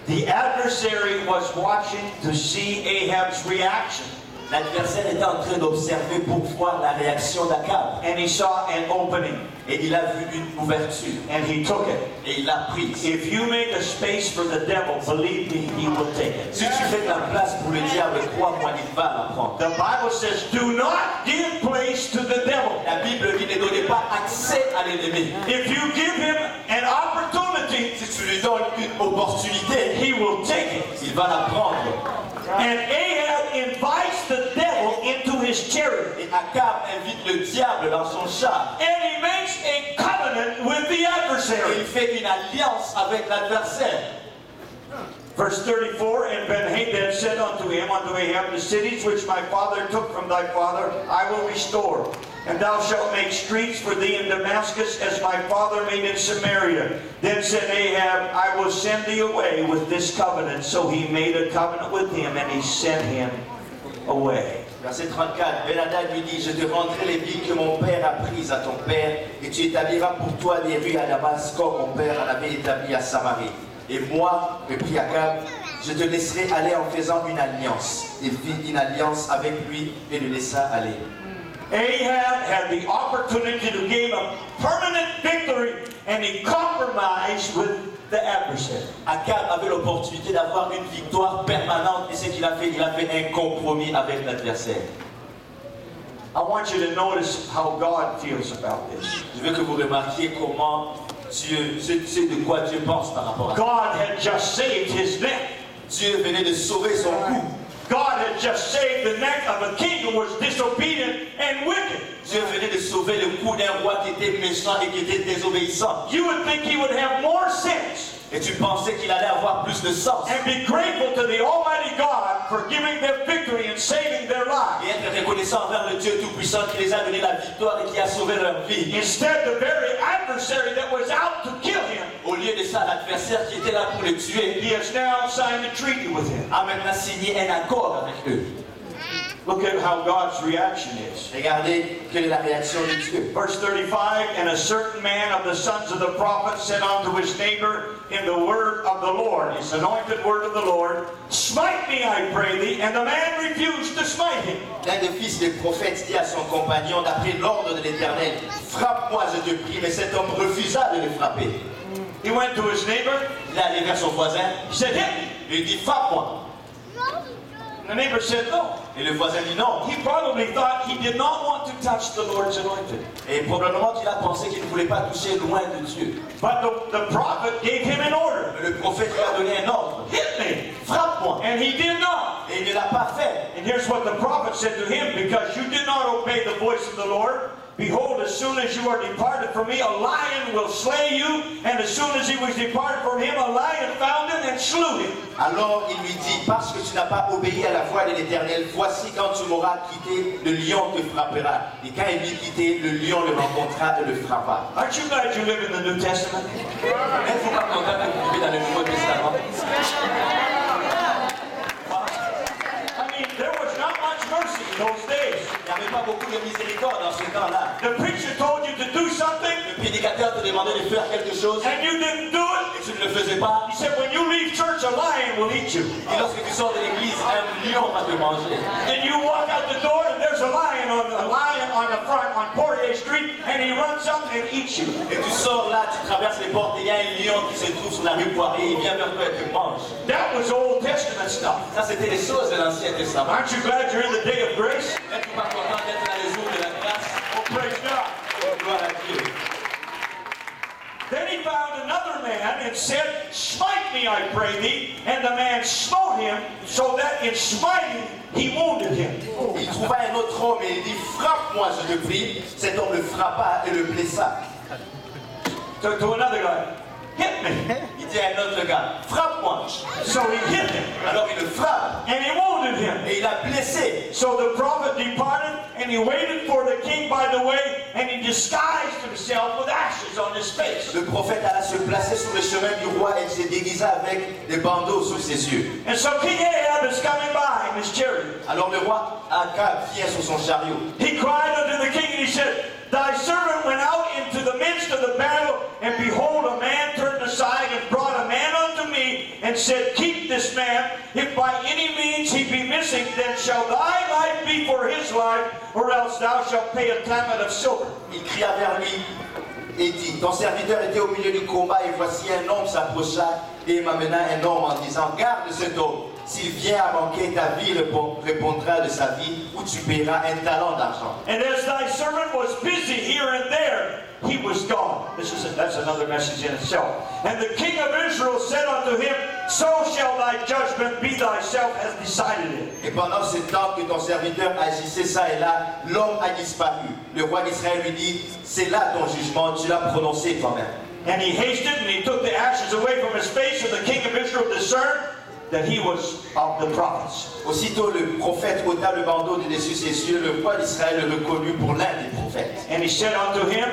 The adversary was watching to see Ahab's reaction. L'adversaire était en train d'observer pour voir la réaction d'Akab. And he saw an opening. Et il a vu une ouverture. And he took it. Et il l'a prise. If you make a space for the devil, believe me, he will take it. Si tu fais de la place pour le diable, crois-moi, il va la prendre. The Bible says, do not give place to the devil. La Bible dit ne donnez pas accès à l'ennemi. If you give him an opportunity, Si tu lui donnes une opportunité, he will take it. il va la prendre. And Ahab invites the devil into his chariot. Et Akab invite le diable dans son char. And he makes a covenant with the Et il adversary. fait une alliance avec l'adversaire. Verse 34, and Ben-Hadad said unto him, unto Ahab, the cities which my father took from thy father, I will restore. And thou shalt make streets for thee in Damascus, as my father made in Samaria. Then said Ahab, I will send thee away with this covenant. So he made a covenant with him, and he sent him away. Verset 34, Ben-Hadad lui dit, je te rendrai les villes que mon père a prises à ton père, et tu établiras pour toi des rues à Damas, comme mon père en avait établi à Samarie. Et moi, reprit Akab, je te laisserai aller en faisant une alliance. Il fit une alliance avec lui et le laissa aller. Ahab had the opportunity to gain a permanent victory, and he compromised with the adversary. Akab avait l'opportunité d'avoir une victoire permanente, et ce qu'il a fait, il a fait un compromis avec l'adversaire. I want you to notice how God feels about this. Je veux que vous remarquiez comment Dieu, c'est de quoi Dieu pense par rapport à ça. God had just saved his neck. Dieu venait de sauver son cou. God had just saved the neck of a king who was disobedient and wicked. Dieu venait de sauver le cou d'un roi qui était méchant et qui était désobéissant. You would think he would have more sense Et tu pensais qu'il allait avoir plus de sens. and be grateful to the Almighty God for giving them victory and saving their lives. Et être reconnaissant envers le Dieu Tout-Puissant qui les a donné la victoire et qui a sauvé leur vie. Instead, the very adversary that was out to kill him, Au lieu de ça, l'adversaire qui était là pour le tuer he has now signed a treaty with him. a maintenant signé un accord avec eux. Look at how God's reaction is. Regardez quelle est la réaction de Dieu. Verse 35, and a certain man of the sons of the prophets said unto his neighbor in the word of the Lord, his anointed word of the Lord, smite me, I pray thee. And the man refused to smite him. L'un des fils des prophètes dit à son compagnon, d'après l'ordre de l'Éternel, frappe-moi, je te prie. Mais cet homme refusa de le frapper. He went to his neighbor. Il est allé vers son voisin. He said, hit me. Il lui dit, frappe-moi. And the neighbor said, no. Et le voisin dit non. He probably thought he did not want to touch the Lord's anointed. Et probablement qu'il a pensé qu'il ne voulait pas toucher loin de Dieu. But the prophet gave him an order. Mais le prophète lui a donné un ordre. Hit me. Frappe-moi. And he did not. Et il ne l'a pas fait. And here's what the prophet said to him, because you did not obey the voice of the Lord, behold, as soon as you are departed from me, a lion will slay you. And as soon as he was departed from him, a lion found him and slew him. Alors il lui dit, parce que tu n'as pas obéi à la voix de l'Éternel, voici quand tu m'auras quitté, le lion te frappera. Et quand il l'eut quitté, le lion le rencontra et le frappa. Aren't you glad you live in the New Testament? Êtes-vous pas content que vous vivez dans le Nouveau Testament? I mean, there was not much mercy in those days. Il n'y avait pas beaucoup de miséricorde dans ce temps-là. The preacher told you to do something, Le prédicateur te demandait de faire quelque chose and you didn't do it. et tu ne le faisais pas. He said, when you leave church, a lion will eat you. Et lorsque tu sors de l'église, un lion va te manger. And you walk out the door, and there's a lion on the front on Poirier Street, and he runs up and eats you. Et tu sors là, tu traverses les portes et il y a un lion qui se trouve sur la rue Poirier, il vient vers toi et te mange. That was Old Testament stuff. Ça, c'était les choses de l'Ancien Testament. Aren't you glad you're in the day of grace? Êtes-vous pas content d'être dans les jours de la grâce? Oh, praise God. Oh, gloire à Dieu. Then he found another man and said, smite me, I pray thee. And the man smote him, so that in smiting he wounded him. Il trouva un autre homme et il dit, frappe-moi, je te prie. Cet homme le frappa et le blessa. To another guy, hit me. Il dit à un autre gars, frappe-moi. So he hit him, Alors il le frappe and he wounded him. et il a blessé. So the prophet departed, and he waited for the king by the way, and he disguised himself with ashes on his face. Le prophète alla se placer sur le chemin du roi et se déguisa avec des bandeaux sur ses yeux. And so King Ahab is coming by in his chariot. Alors le roi Akab vient sur son chariot. He cried unto the king, and he said, thy servant went out into the midst of the battle, and behold, a man turned aside and brought a man unto me, and said, keep this man. If by any means he be missing, then shall thy life be for his life, or else thou shalt pay a talent of silver. Il cria vers lui et dit, ton serviteur était au milieu du combat et voici un homme s'approcha et m'amena un homme en disant, garde cet homme. S'il vient à manquer, ta vie répondra de sa vie, ou tu paieras un talent d'argent. And as thy servant was busy here and there, he was gone. That's another message in itself. And the king of Israel said unto him, so shall thy judgment be, thyself has decided it. Et pendant ce temps que ton serviteur agissait ça et là, l'homme a disparu. Le roi d'Israël lui dit, c'est là ton jugement, tu l'as prononcé toi-même. And he hasted and he took the ashes away from his face, and the king of Israel discerned that he was of the prophets. Aussitôt le prophète ôta le bandeau de dessus ses yeux, le roi d'Israël le reconnut pour l'un des prophètes. And he said unto him,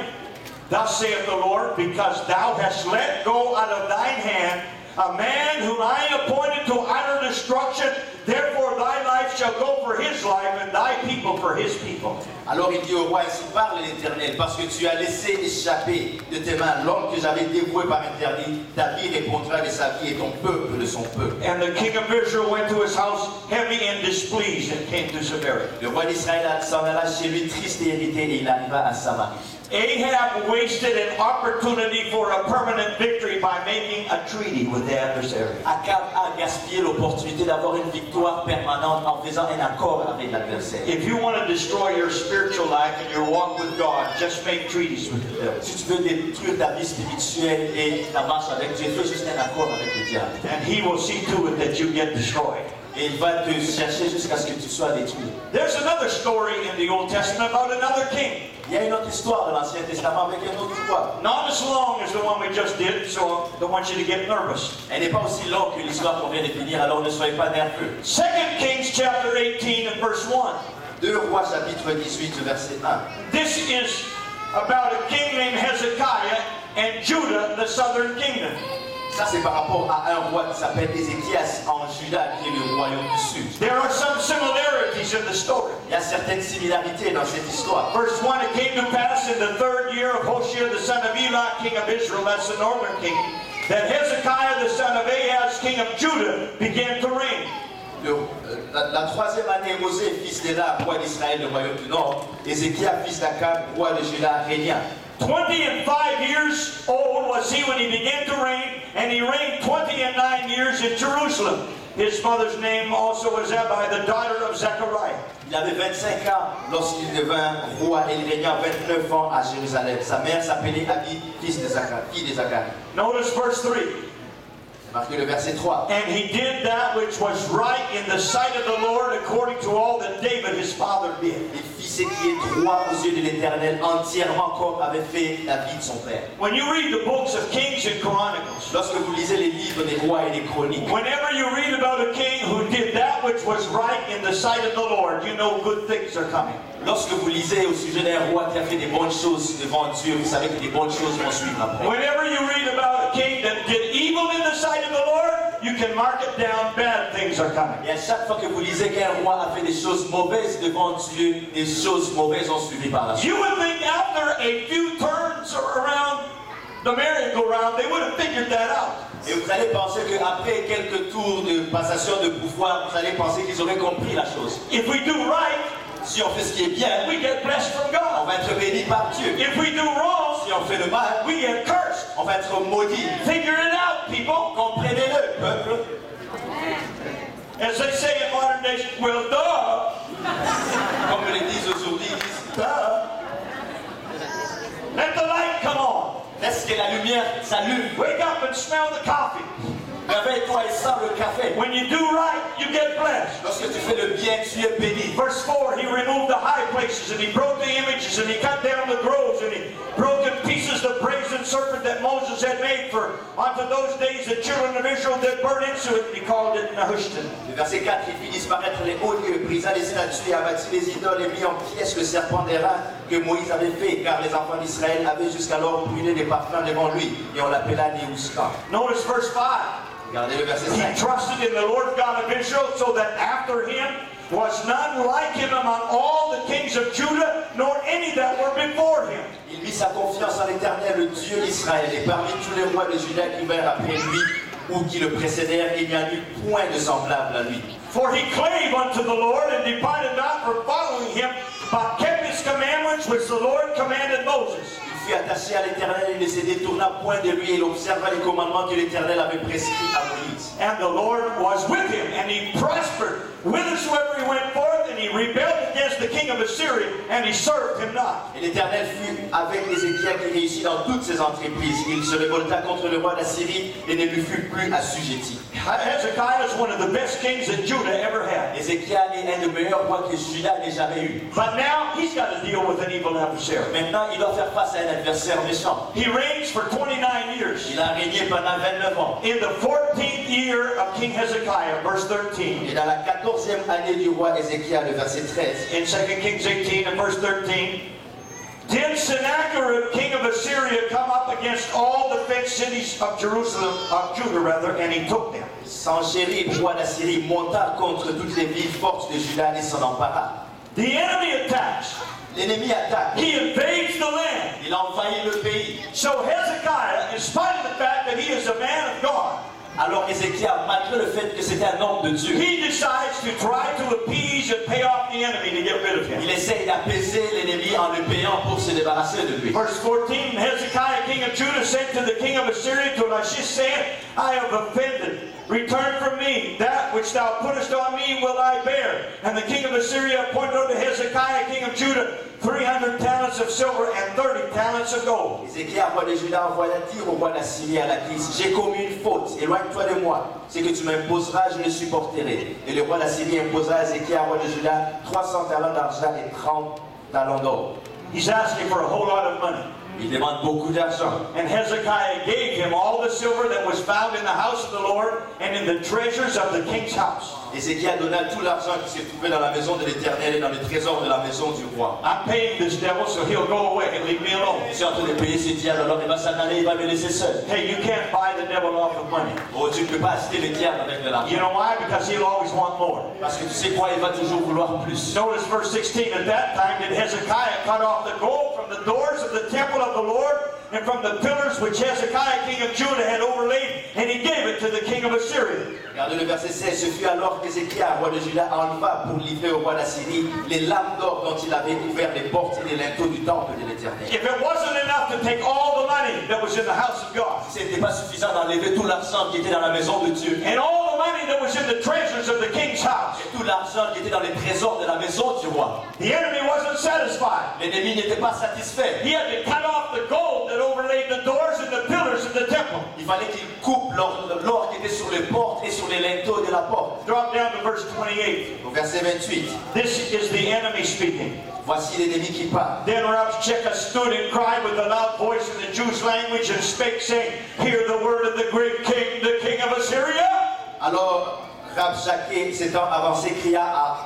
thus saith the Lord, because thou hast let go out of thine hand a man whom I appointed to utter destruction, therefore thy life shall go for his life, and thy people for his people. Alors il dit au roi, ainsi parle l'Éternel, parce que tu as laissé échapper de tes mains l'homme que j'avais dévoué par interdit, ta vie répondra de sa vie et ton peuple de son peuple. And the king of Israel went to his house heavy and displeased, and came to Samaria. Le roi d'Israël s'en alla chez lui triste et irrité et il arriva à Samarie. Ahab wasted an opportunity for a permanent victory by making a treaty with the adversary. Akab a gaspillé l'opportunité d'avoir une victoire permanente en faisant un accord avec l'adversaire. If you want to destroy your spiritual life and your walk with God, just make treaties with the devil. Si tu veux détruire ta vie spirituelle et ta marche avec Dieu, fais juste un accord avec le diable. And he will see to it that you get destroyed. Et il va te chercher jusqu'à ce que tu sois détruit. There's another story in the Old Testament about another king. Il y a une autre histoire de l'Ancien Testament avec un autre roi. Not as long as the one we just did, so I don't want you to get nervous. Elle n'est pas aussi longue que l'histoire qu'on vient de finir, alors ne soyez pas nerveux. 2 Kings chapter 18 and verse 1. 2 Rois chapitre 18 verset 1. This is about a king named Hezekiah and Judah, the southern kingdom. Ça c'est par rapport à un roi qui s'appelle Ézéchias en Juda, qui est le royaume du sud. There are some similarities in the story. Il y a certaines similarités dans cette histoire. Verse 1, it came to pass in the 3rd year of Hoshea the son of Elah, king of Israel, that's the northern king, that Hezekiah the son of Ahaz, king of Judah, began to reign. La troisième année, Osée, fils d'Éla, roi d'Israël, le royaume du nord, Ézéchias, fils d'Akab, roi de Juda, régna. 25 years old was he when he began to reign, and he reigned 29 years in Jerusalem. His mother's name also was Abi, the daughter of Zechariah. Il avait 25 ans lorsqu'il devint roi et il régna 29 ans à Jérusalem. Sa mère s'appelait Abi, fille de Zacharie. Notice verse 3. Marquez le verset 3. And he did that which was right in the sight of the Lord according to all that David his father did. Il fit ce qui est droit aux yeux de l'Éternel, entièrement comme avait fait David son père. When you read the books of Kings and Chronicles, Lorsque vous lisez les livres des rois et des chroniques, whenever you read about a king who did that which was right in the sight of the Lord, you know good things are coming. lorsque vous lisez au sujet d'un roi qui a fait des bonnes choses devant Dieu, vous savez que des bonnes choses vont suivre après. Whenever you read about a king that did evil in the sight of the Lord, you can mark it down, bad things are coming. Et à chaque fois que vous lisez qu'un roi a fait des choses mauvaises devant Dieu, des choses mauvaises ont suivi par la suite. You would think after a few turns around the merry-go-round, they would have figured that out. Et vous allez penser qu'après quelques tours de passation de pouvoir, vous allez penser qu'ils auraient compris la chose. If we do right, Si on fait ce qui est bien, we get blessed from on God. va être béni par Dieu. If we do wrong, Si on fait le mal, we get cursed. on va être maudit. Figure it out, people. Comprenez-le, peuple. As they say in modern days, well, duh. Comme ils le disent aujourd'hui, ils disent, Duh. Let the light come on. laisse que la lumière s'allume. Wake up and smell the coffee. Réveille-toi et sens le café. When you do right, you get blessed. Lorsque tu fais le bien, tu es béni. Verse 4, he removed the high places and he broke the images and he cut down the groves and he broke in pieces the brazen serpent that Moses had made, for unto those days the children of Israel did burn into it, and he called it Nehushtan. Le verset 4, il fit disparaître les hauts lieux, brisa les statues et abattit les idoles et mit en pièces le serpent d'airain que Moïse avait fait, car les enfants d'Israël avaient jusqu'alors brûlé des parfums devant lui, et on l'appela Nehushtan. Notice verse 5. Regardez le verset He 5. trusted in the Lord God of Israel, so that after him was none like him among all the kings of Judah, nor any that were before him. Il mit sa confiance en l'Éternel, le Dieu d'Israël, et parmi tous les rois de Juda qui vinrent après lui, ou qui le précédèrent, il n'y en eut point de semblable à lui. For he clave unto the Lord and departed not from following him, but kept his commandments which the Lord commanded Moses. Il fut attaché à l'Éternel, il ne se détourna point de lui, et il observa les commandements que l'Éternel avait prescrits à Moïse. And the Lord was with him, and he prospered whithersoever he went forth, and he rebelled against the king of Assyria, and he served him not. Et l'Éternel fut avec Ézéchiel qui réussit dans toutes ses entreprises. Il se révolta contre le roi d'Assyrie et ne lui fut plus assujetti. Hezekiah is one of the best kings that Judah ever had. Ézéchiel est un des meilleurs rois que Juda n'ait jamais eu. But now he's got to deal with an evil adversary. Maintenant, il doit faire face à un adversaire méchant. He reigns for 29 years. Il a régné pendant 29 ans. In the 14th year of King Hezekiah, verse 13. Et dans la 14e année du roi Ézéchiel, le verset 13, In 2 Kings 18 and verse 13, did Sennacherib, king of Assyria, come up against all the fenced cities of Jerusalem, of Judah rather, and he took them. Sanchérib, roi d'Assyrie, monta contre toutes les villes fortes de Juda et s'en empara. The enemy attacks. L'ennemi attaque. He invades the land. Il envahit le pays. So Hezekiah, in spite of the fact that he is a man of God, Alors Ézéchiel, malgré le fait que c'était un homme de Dieu, he decides to try to appease and pay off the enemy to get rid of him. il essaye d'apaiser l'ennemi en le payant pour se débarrasser de lui. Verse 14, Hezekiah, king of Judah, sent to the king of Assyria, to Lachish, saying, I have offended Return from me, that which thou puttest on me will I bear. And the king of Assyria appointed unto Hezekiah, king of Judah, 300 talents of silver and 30 talents of gold. Ézéchias, roi de Juda, envoya dire au roi d'Assyrie à Lachish, j'ai commis une faute, éloigne-toi de moi. Ce que tu m'imposeras, je le supporterai. Et le roi d'Assyrie imposa à Ézéchias, roi de Juda, 300 talents d'argent et 30 talents d'or. He's asking for a whole lot of money. Il demande beaucoup d'argent. And Hezekiah gave him all the silver that was found in the house of the Lord and in the treasures of the king's house. Ézéchias donna tout l'argent qui se trouvait dans la maison de l'Éternel et dans les trésors de la maison du roi. I'm paying this devil so he'll go away and leave me alone. Je suis en train de payer ce diable, alors il va s'en aller, il va me laisser seul. Hey, you can't buy the devil off of money. Oh, tu ne peux pas acheter le diable avec de l'argent. You know why? Because he'll always want more. Parce que tu sais quoi, il va toujours vouloir plus. Notice verse 16. At that time did Hezekiah cut off the gold from the doors of the temple of the Lord and from the pillars which Hezekiah king of Judah had overlaid, and he gave it to the king of Assyria. Regardez le verset 16. Ce fut alors qu'Ézéchias, roi de Juda, enleva pour livrer au roi d'Assyrie les lames d'or dont il avait ouvert les portes et les linteaux du temple de l'Éternel. If it wasn't enough to take all the money that was in the house of God, Ce n'était pas suffisant d'enlever tout l'argent qui était dans la maison de Dieu. and all the money that was in the treasures of the king's house, Et tout l'argent qui était dans les trésors de la maison du roi. the enemy wasn't satisfied. L'ennemi n'était pas satisfait. He had to cut off the gold that overlaid the doors and the pillars of the temple. Il fallait qu'il coupe l'or qui était sur les portes et sur les linteaux de la porte. Drop down to verse 28. Au verset 28. This is the enemy speaking. Voici l'ennemi qui parle. Then Rabshakeh stood and cried with a loud voice in the Jews' language and spake, saying, Hear the word of the great king, the king of Assyria. Alors Rabshakeh s'étant avancé cria à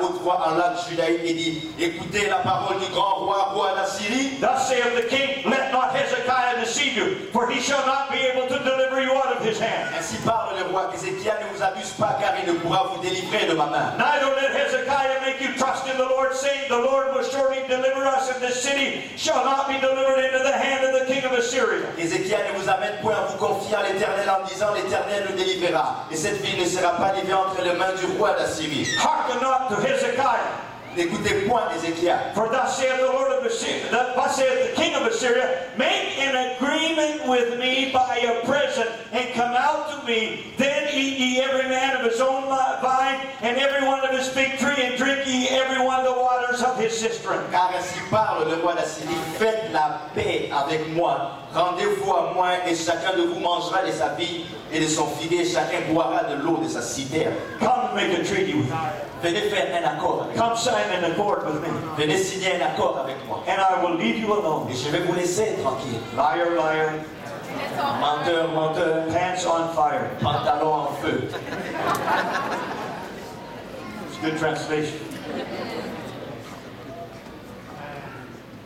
haute voix en langue judaïque et dit, écoutez la parole du grand roi d'Assyrie. Thus saith the king, Let not Hezekiah deceive you, for he shall not be able to deliver you out of his hand. Ainsi parle le roi qu'Ézéchias ne vous abuse pas, car il ne pourra vous délivrer de ma main. Neither let Hezekiah make you trust in the Lord, saying, The Lord will surely deliver us, and this city shall not be delivered into the hand of the king of Assyria. Ézéchias ne vous amène point à vous confier à l'Éternel en disant, l'Éternel nous délivrera. Et cette ville ne sera pas livrée entre les mains du roi d'Assyrie. Hearken not to Hezekiah. N'écoutez point Ézéchias. For thus saith the Lord of Assyria, thus saith the king of Assyria, Make an agreement with me by a present, and come out to me. Then eat ye every man of his own vine, and every one of his fig tree, and drink ye every one the waters of his cistern. Car ainsi parle le roi d'Assyrie, faites la paix avec moi, rendez-vous à moi, et chacun de vous mangera de sa vigne et de son figuier, chacun boira de l'eau de sa citerne. Come make a treaty with me. Venez faire un accord avec moi. Come sign an accord with me, Venez signer un accord avec moi. and I will leave you alone. Et je vais vous laisser tranquille. Liar, liar, Menteur, menteur, pants on fire. pantalon en feu. It's a good translation.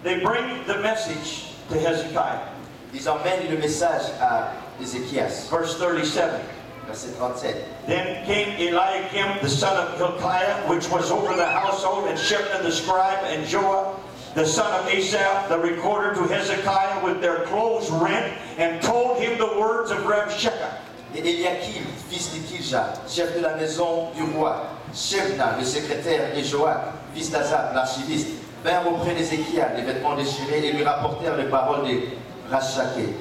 They bring the message to Hezekiah. Ils emmènent le message à Ézéchias. Verse 37. Verset 37. Then came Eliakim, the son of Hilkiah, which was over the household, and Shebna the scribe, and Joah, the son of Asaph, the recorder, to Hezekiah with their clothes rent, and told him the words of Rabshakeh. Et Eliakim, fils d'Ikija, chef de la maison du roi, Shebna, le secrétaire, et Joab, fils d'Azaph, l'archiviste, vinrent auprès d'Ézéchias, les vêtements déchirés, et lui rapportèrent les paroles de Rabshakeh.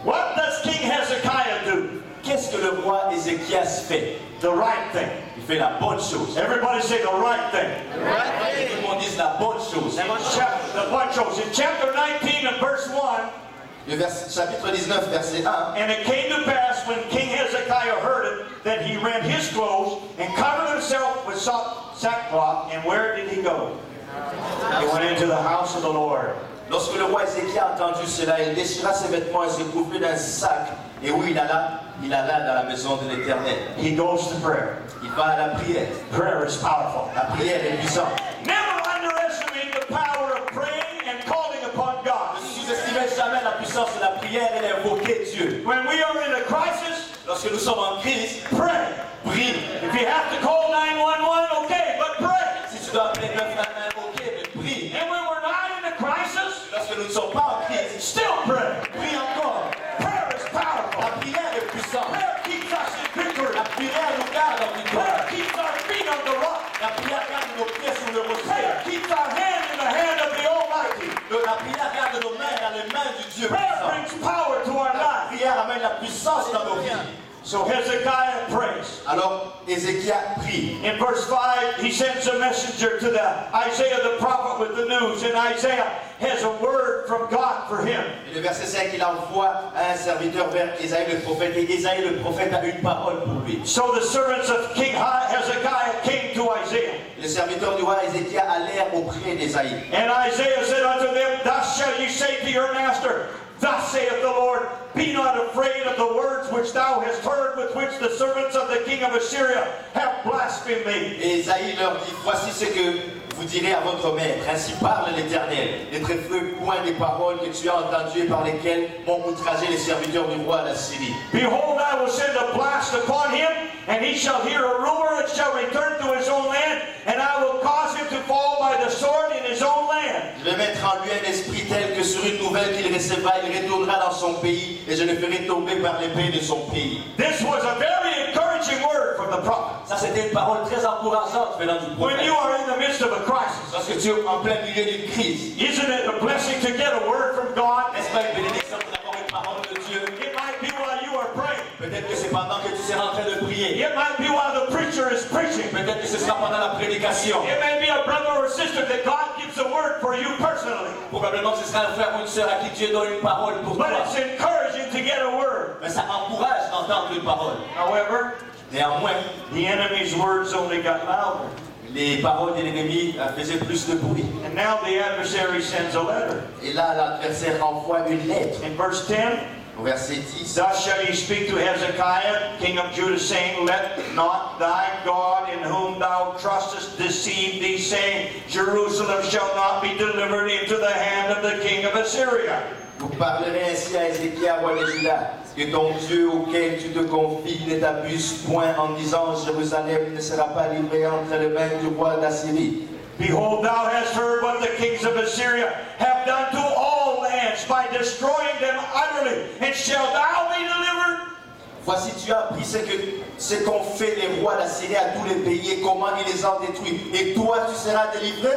What does King Hezekiah do? Qu'est-ce que le roi Ézéchias fait? The right thing. Il fait la bonne chose. Everybody say the right thing. Tout le monde dit la bonne chose. The one chose. In chapter 19 and verse 1, Le chapitre 19, verset 1. And it came to pass when King Hezekiah heard it, that he rent his clothes and covered himself with sackcloth. And where did he go? He went into the house of the Lord. Lorsque le roi Ézéchias a entendu cela, il déchira ses vêtements et se couvrit d'un sac. Et où il alla dans la maison de l'Éternel. He goes to prayer. Il va à la prière. Prayer is powerful. La prière est puissante. Never underestimate the power of praying and calling upon God. Ne sous-estimez jamais la puissance de la prière et d'invoquer Dieu. When we are in a crisis, Lorsque nous sommes en crise, pray. prie. If you have to call 911, okay, but pray. Si tu dois appeler 911, ok, mais prie. And when we're not in a crisis, Lorsque nous ne sommes pas en crise, still pray. prie encore. Prayer is powerful. La prière est puissante. Prayer keeps us in victory. La prière nous garde en victoire. Prayer keeps our feet on the rock. La prière garde nos pieds sur le rocher. Prayer keeps our hand in the hand of the Almighty. La prière garde nos mains dans les mains du Dieu Prayer puissant. brings power to our La lives. prière amène la puissance dans nos vies. So Hezekiah prays. Alors Ézéchias prie. In verse 5, he sends a messenger to Isaiah the prophet with the news, and Isaiah has a word from God for him. Et le verset 5, il envoie un serviteur vers Ésaïe le prophète, et Ésaïe le prophète a une parole pour lui. So the servants of King Hezekiah came to Isaiah. Le serviteur du roi Ézéchias allèrent auprès d'Ésaïe. And Isaiah said unto them, Thus shall ye say to your master, Thus saith the Lord, Be not afraid of the words which thou hast heard, with which the servants of the king of Assyria have blasphemed me. Et Ésaïe leur dit, voici ce que vous direz à votre maître, ainsi parle l'Éternel. Ne traites point des paroles que tu as entendues et par lesquelles m'ont outragé les serviteurs du roi d'Assyrie. Behold, I will send a blast upon him, and he shall hear a rumor, and shall return to his own land, and I will cause him to fall by the sword in his own land. Je vais mettre en lui un esprit tel que sur une nouvelle qu'il recevra, il retournera dans son pays, et je le ferai tomber par l'épée de son pays. This was a very encouraging word from the prophet. Ça, c'était une parole très encourageante venant du When prophète. you are in the midst of a crisis, Parce que tu es en plein milieu d'une crise. isn't it a blessing to get a word from God? N'est-ce pas une bénédiction d'avoir une parole de Dieu? It might be while you are praying. Peut-être que c'est pendant que tu seras en train de prier. It might be while the preacher is preaching. Peut-être que ce sera pendant la prédication. It may be a brother or sister that God gives a word for you personally. Probablement que ce sera un frère ou une sœur à qui Dieu donne une parole pour But toi. it's encouraging to get a word. Mais ça encourage d'entendre une parole. However, Néanmoins, the enemy's words only got louder. les paroles de l'ennemi faisaient plus de bruit. And now the adversary sends a letter. Et là, l'adversaire envoie une lettre. In verse 10, Au verset 10, Thus shall ye speak to Hezekiah, king of Judah, saying, Let not thy God in whom thou trustest deceive thee, saying, Jerusalem shall not be delivered into the hand of the king of Assyria. vous parlerez ainsi à Ézéchias, roi de Juda, que ton Dieu auquel tu te confies ne t'abuse point en disant, Jérusalem ne sera pas livrée entre les mains du roi d'Assyrie. Behold, thou hast heard what the kings of Assyria have done to all lands by destroying them utterly, and shall thou be delivered? Voici, tu as appris ce qu'ont fait les rois d'Assyrie à tous les pays et comment ils les ont détruits. Et toi, tu seras délivré?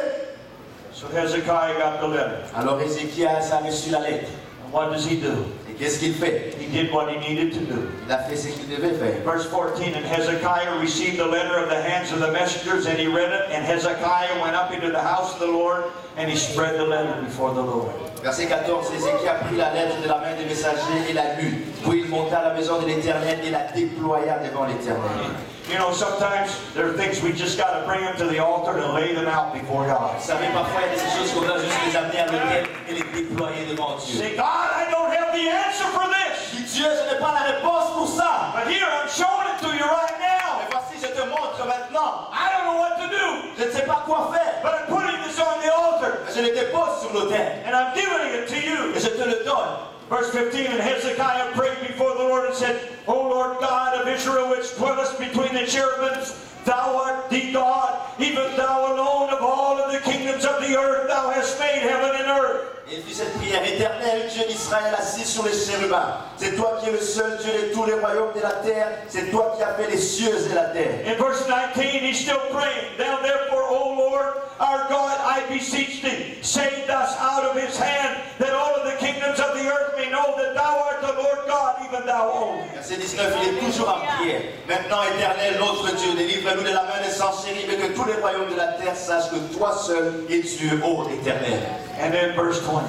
So Hezekiah got the letter. Alors Ézéchias a reçu la lettre. And what does he do? Et qu'est-ce qu'il fait? He did what he needed to do. Il a fait ce qu'il devait faire. Verse 14, And Hezekiah received the letter of the hands of the messengers, and he read it. And Hezekiah went up into the house of the Lord, and he spread the letter before the Lord. Verset 14, Ézéchias prit la lettre de la main des messagers et la lut. Puis il monta à la maison de l'Éternel et la déploya devant l'Éternel. You know, sometimes there are things we just got to bring them to the altar and lay them out before God. Vous savez, parfois il y a des choses qu'on doit juste les amener à l'autel et les déployer devant Dieu. Say, God, I don't have the answer for this. Dis Dieu, je n'ai pas la réponse pour ça. But here, I'm showing it to you right now. Mais voici, je te montre maintenant. I don't know what to do. Je ne sais pas quoi faire. But I'm putting this on the altar. Mais je le dépose sur l'autel And I'm giving it to you. et je te le donne. Verse 15, And Hezekiah prayed before the Lord and said, O Lord God of Israel, which dwellest between the cherubims, thou art the God, even thou alone of all of the kingdoms of the earth, thou hast made heaven and earth. Et il fit cette prière, Éternel, Dieu d'Israël, assis sur les chérubins. C'est toi qui es le seul Dieu de tous les royaumes de la terre. C'est toi qui as fait les cieux et la terre. In verse 19, he's still praying. Now therefore, O Lord, our God, I beseech thee, save us out of his hand, that all of the kingdoms of the earth may know that thou art the Lord God, even thou only. Verset 19, il est toujours en prière. Maintenant, Éternel, notre Dieu, délivre-nous de la main des sans-chéris, mais que tous les royaumes de la terre sachent que toi seul es Dieu, ô Éternel. And then verse 20,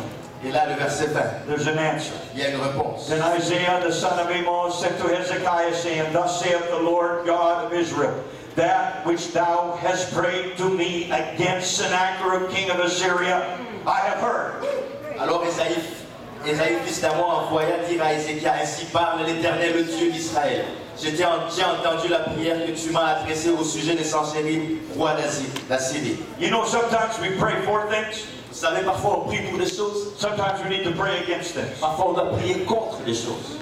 Et là, le verset 20, there's an answer. il y a une réponse. Then Isaiah the son of Amos said to Hezekiah, saying, Thus saith the Lord God of Israel, that which thou hast prayed to me against Sennacherib king of Assyria, I have heard. Alors Ésaïe, fils d'Amon, envoya dire à Ézéchias, ainsi parle l'Éternel, le Dieu d'Israël. J'ai entendu la prière que tu m'as adressée au sujet des Sanchérib, roi d'Assyrie. You know, sometimes we pray for things. Vous savez, parfois on prie pour des choses, Sometimes we need to pray against things. parfois on doit prier contre des choses.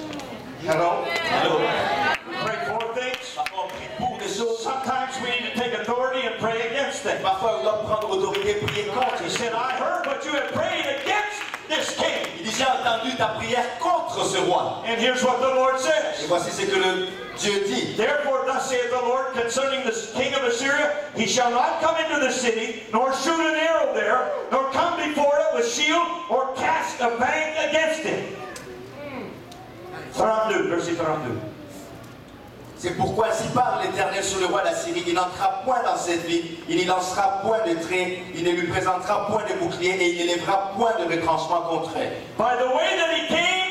Hello? Allô? We pray for things. Parfois on prie pour des choses, Sometimes we need to take authority and pray against things. parfois on doit prendre autorité et prier contre. He said, I heard what you have prayed against this king. Il dit, j'ai entendu ta prière contre ce roi. And here's what the Lord Et says. voici ce que le Dieu dit. Therefore, thus saith the Lord concerning the king of Assyria, he shall not come into the city, nor shoot an arrow there, nor come before it with shield, or cast a bank against it. 32, verset 32. C'est pourquoi ainsi parle l'Éternel sur le roi d'Assyrie. Il n'entrera point dans cette ville, il n'y lancera point de trait, il ne lui présentera point de bouclier et il n'élèvera point de retranchement contre elle. By the way that he came,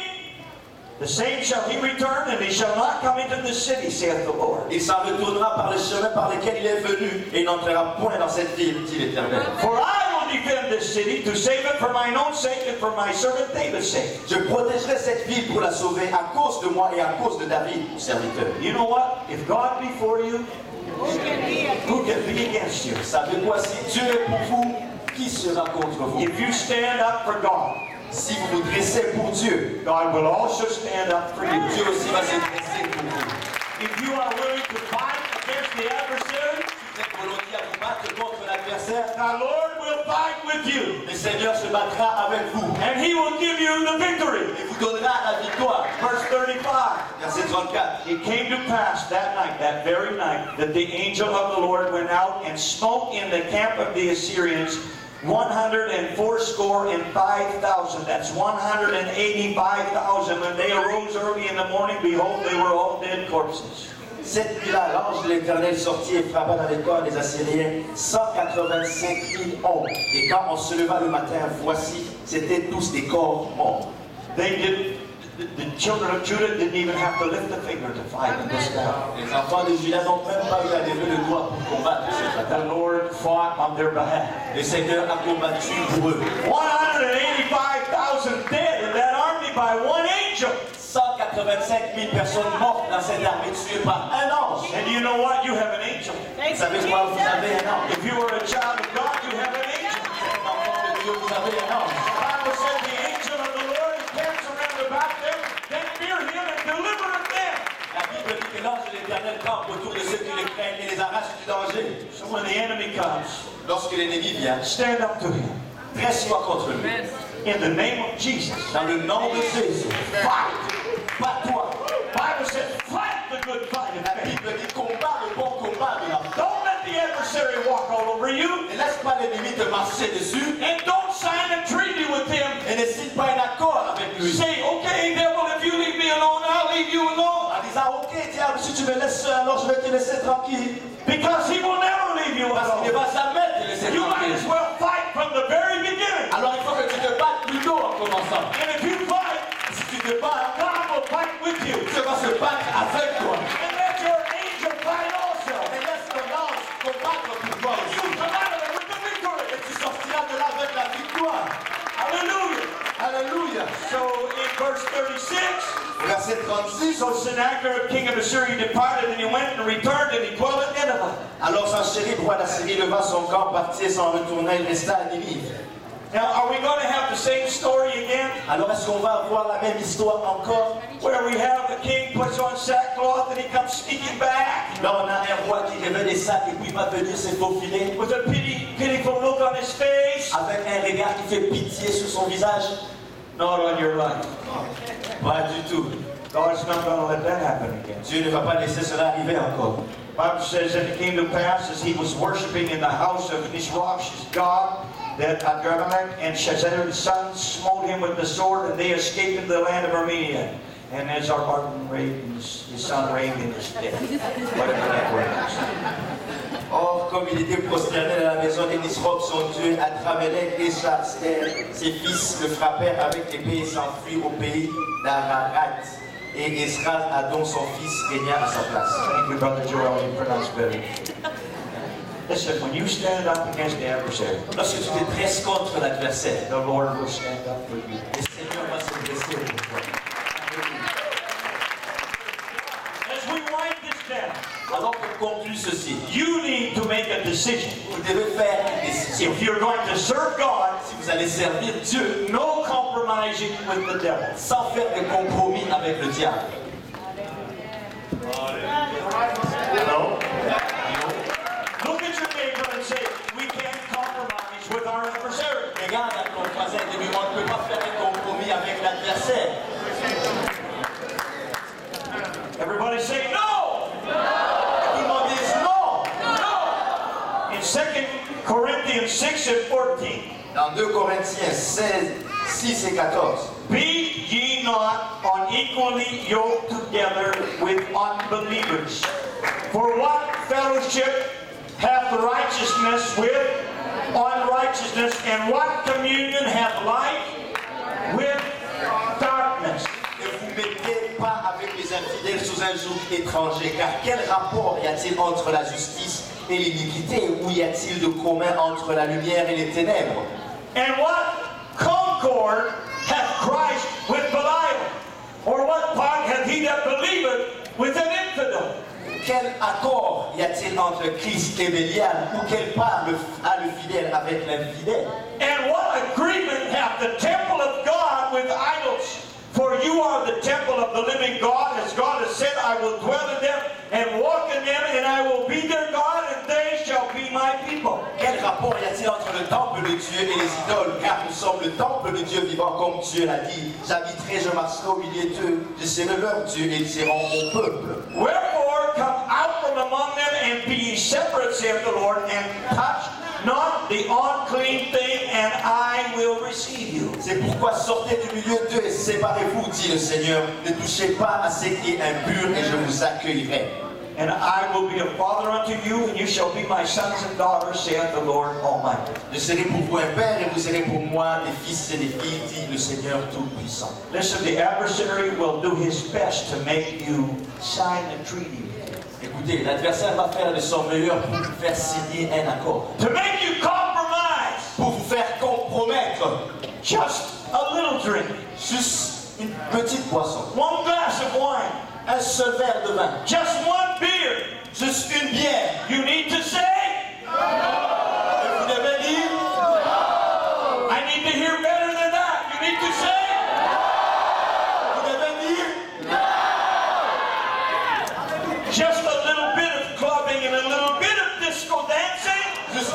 the same shall he return, and he shall not come into the city, saith the Lord. Il s'en retournera par le chemin par lequel il est venu et il n'entrera point dans cette ville, dit l'Éternel. For I will defend this city to save it for mine own sake and for my servant David's sake. Je protégerai cette ville pour la sauver à cause de moi et à cause de David, mon serviteur. You know what? If God be for you, who can be against you? Savez quoi, si Dieu est pour vous, qui sera contre vous? If you stand up for God, Si vous vous dressez pour Dieu, God will also stand up for you. Dieu aussi va se dresser pour vous. If you are willing to fight against the adversary, Vous êtes volontiers à vous battre contre l'adversaire, the Lord will fight with you, le Seigneur se battra avec vous and He will give you the victory. et vous donnera la victoire. Verse 35. Verset 34. It came to pass that night, that very night, that the angel of the Lord went out and smote in the camp of the Assyrians 185,000. That's 185,000. When they arose early in the morning, behold, they were all dead corpses. Cette nuit-là, l'ange de l'Éternel sortit et frappa dans les corps des Assyriens 185 000 hommes. Et quand on se leva le matin, voici, c'étaient tous des corps morts. The children of Judah didn't even have to lift a finger to fight in this battle. Les enfants de Juda n'ont même pas eu à lever le doigt pour combattre cette The bataille. Lord fought on their behalf. Le Seigneur a combattu pour eux. 185,000 dead in that army by one angel. 185 000 personnes mortes dans cette armée tuées par un ange. And you know what? You have an angel. Vous savez quoi? Vous avez un ange. If you are a child of God, you have an angel. Vous êtes un enfant de Dieu, vous avez un ange. The Bible said the angel of the Lord encamps around about them, then fear him and delivereth them. La Bible dit que l'ange de l'Éternel campe autour de ceux qui les craignent et les arrache du danger. So when the enemy comes, Lorsque l'ennemi vient, stand up to him. dresse-toi contre lui. In the name of Jesus. Dans le nom de Jésus, Fight. bats-toi. The Bible says, fight the good fight of La faith. Bible dit combat le bon combat de la foi. Don't let the adversary walk all over you. Ne laisse pas l'ennemi te marcher dessus And don't sign a treaty with him. et ne signe pas un accord avec lui. Say, okay, devil, if you leave me alone, I'll leave you alone. En disant, ok diable, si tu me laisses seul, alors je vais te laisser tranquille. Because he will never leave you Parce qu'il ne alone. va jamais te laisser You might tranquille. as well fight from the very beginning. Alors il faut que tu te battes plus tôt en commençant. And if you fight, Si tu te bats, God will fight with you. Dieu va se battre avec toi. And let your angel fight also. Et laisse ton ange combattre pour toi You aussi. come out of it with the victory. Et tu sortiras de là avec la victoire. Hallelujah. Alléluia. So in verse 36, Verset 36. so Sennacherib, king of Assyria, departed, and he went and returned, and he dwelt at Nineveh. Alors Sanchérib, roi d'Assyrie, leva son camp, partit et s'en retourna, il resta à Ninive. Now, are we going to have the same story again? Alors est-ce qu'on va avoir la même histoire encore? Where we have the king puts on sackcloth and he comes sneaking back Là on a un roi qui revêt des sacs et puis va venir se faufiler with a pitiful look on his face? avec un regard qui fait pitié sur son visage? Not on your life. Pas du tout. God's not going to let that happen again. Dieu ne va pas laisser cela arriver encore. The Bible says that it came to pass as he was worshiping in the house of Nisroch, his god, that Adramelech and Shazer's son smote him with the sword, and they escaped into the land of Armenia. And as our Martin reigned, his son reigned in his stead. Whatever that word is. Or, comme il était prosterné dans la maison de Nisroch, son Dieu, Adramelech et Shazer, ses fils, le frappèrent avec l'épée et s'enfuirent au pays d'Ararat. Et Esdras, Adon, son fils, régna à sa place. Thank you, Brother Joel. You pronounce better. Listen, when you stand up against the adversary, Lorsque tu te dresses contre l'adversaire, the Lord will stand up for you. le Seigneur va se dresser pour toi. As we wind this down, Alors pour conclure ceci, you need to make a decision. vous devez faire une décision. If you're going to serve God, Si vous allez servir Dieu no compromising with the devil. sans faire de compromis avec le diable. No. Look at your neighbor and say, we can't compromise with our adversary. Regarde à ton voisin et dis-lui, on ne peut pas faire de compromis avec l'adversaire. Everybody say no. Tout le monde dit non. In 2 Corinthians 6 and 14, Dans 2 Corinthiens 16, 6 et 14, Be ye not unequally yoked together with unbelievers. For what fellowship hath righteousness with unrighteousness, and what communion hath light with darkness? Ne vous mettez pas avec les infidèles sous un joug étranger, car quel rapport y a-t-il entre la justice et l'iniquité, ou y a-t-il de commun entre la lumière et les ténèbres? And what concord hath Christ with Belial? Or what part hath he that believeth with an infidel? Quel accord y a-t-il entre Christ et Bélial, ou quelle part a le fidèle avec l'infidèle? And what agreement hath the temple of God with idols? For you are the temple of the living God, as God has said, I will dwell in them and walk in them, and I will be their God, and they shall be my people. Quel rapport y a-t-il entre le temple de Dieu et les idoles? Car nous sommes le temple de Dieu vivant, comme Dieu l'a dit. J'habiterai, je marcherai au milieu d'eux, je serai leur Dieu, et ils seront mon peuple. Wherefore come out from among them, and be ye separate, saith the Lord, and touch not the unclean thing, and I will receive you. C'est pourquoi sortez du milieu d'eux et séparez-vous, dit le Seigneur. Ne touchez pas à ce qui est impur, et je vous accueillerai. And I will be a father unto you, and you shall be my sons and daughters, saith the Lord Almighty. Je serai pour vous un père, et vous serez pour moi des fils et des filles, dit le Seigneur Tout-Puissant. Listen, the adversary will do his best to make you sign a treaty. Écoutez, l'adversaire va faire de son meilleur pour vous faire signer un accord. To make you compromise. Pour vous faire compromettre. Just a little drink. Juste une petite boisson. One glass of wine. Un seul verre de vin. Just one beer. Juste une bière. You need to say, Et vous devez dire, I need to hear better than that. You need to say, vous devez dire, just a little bit of clubbing and a little bit of disco dancing. juste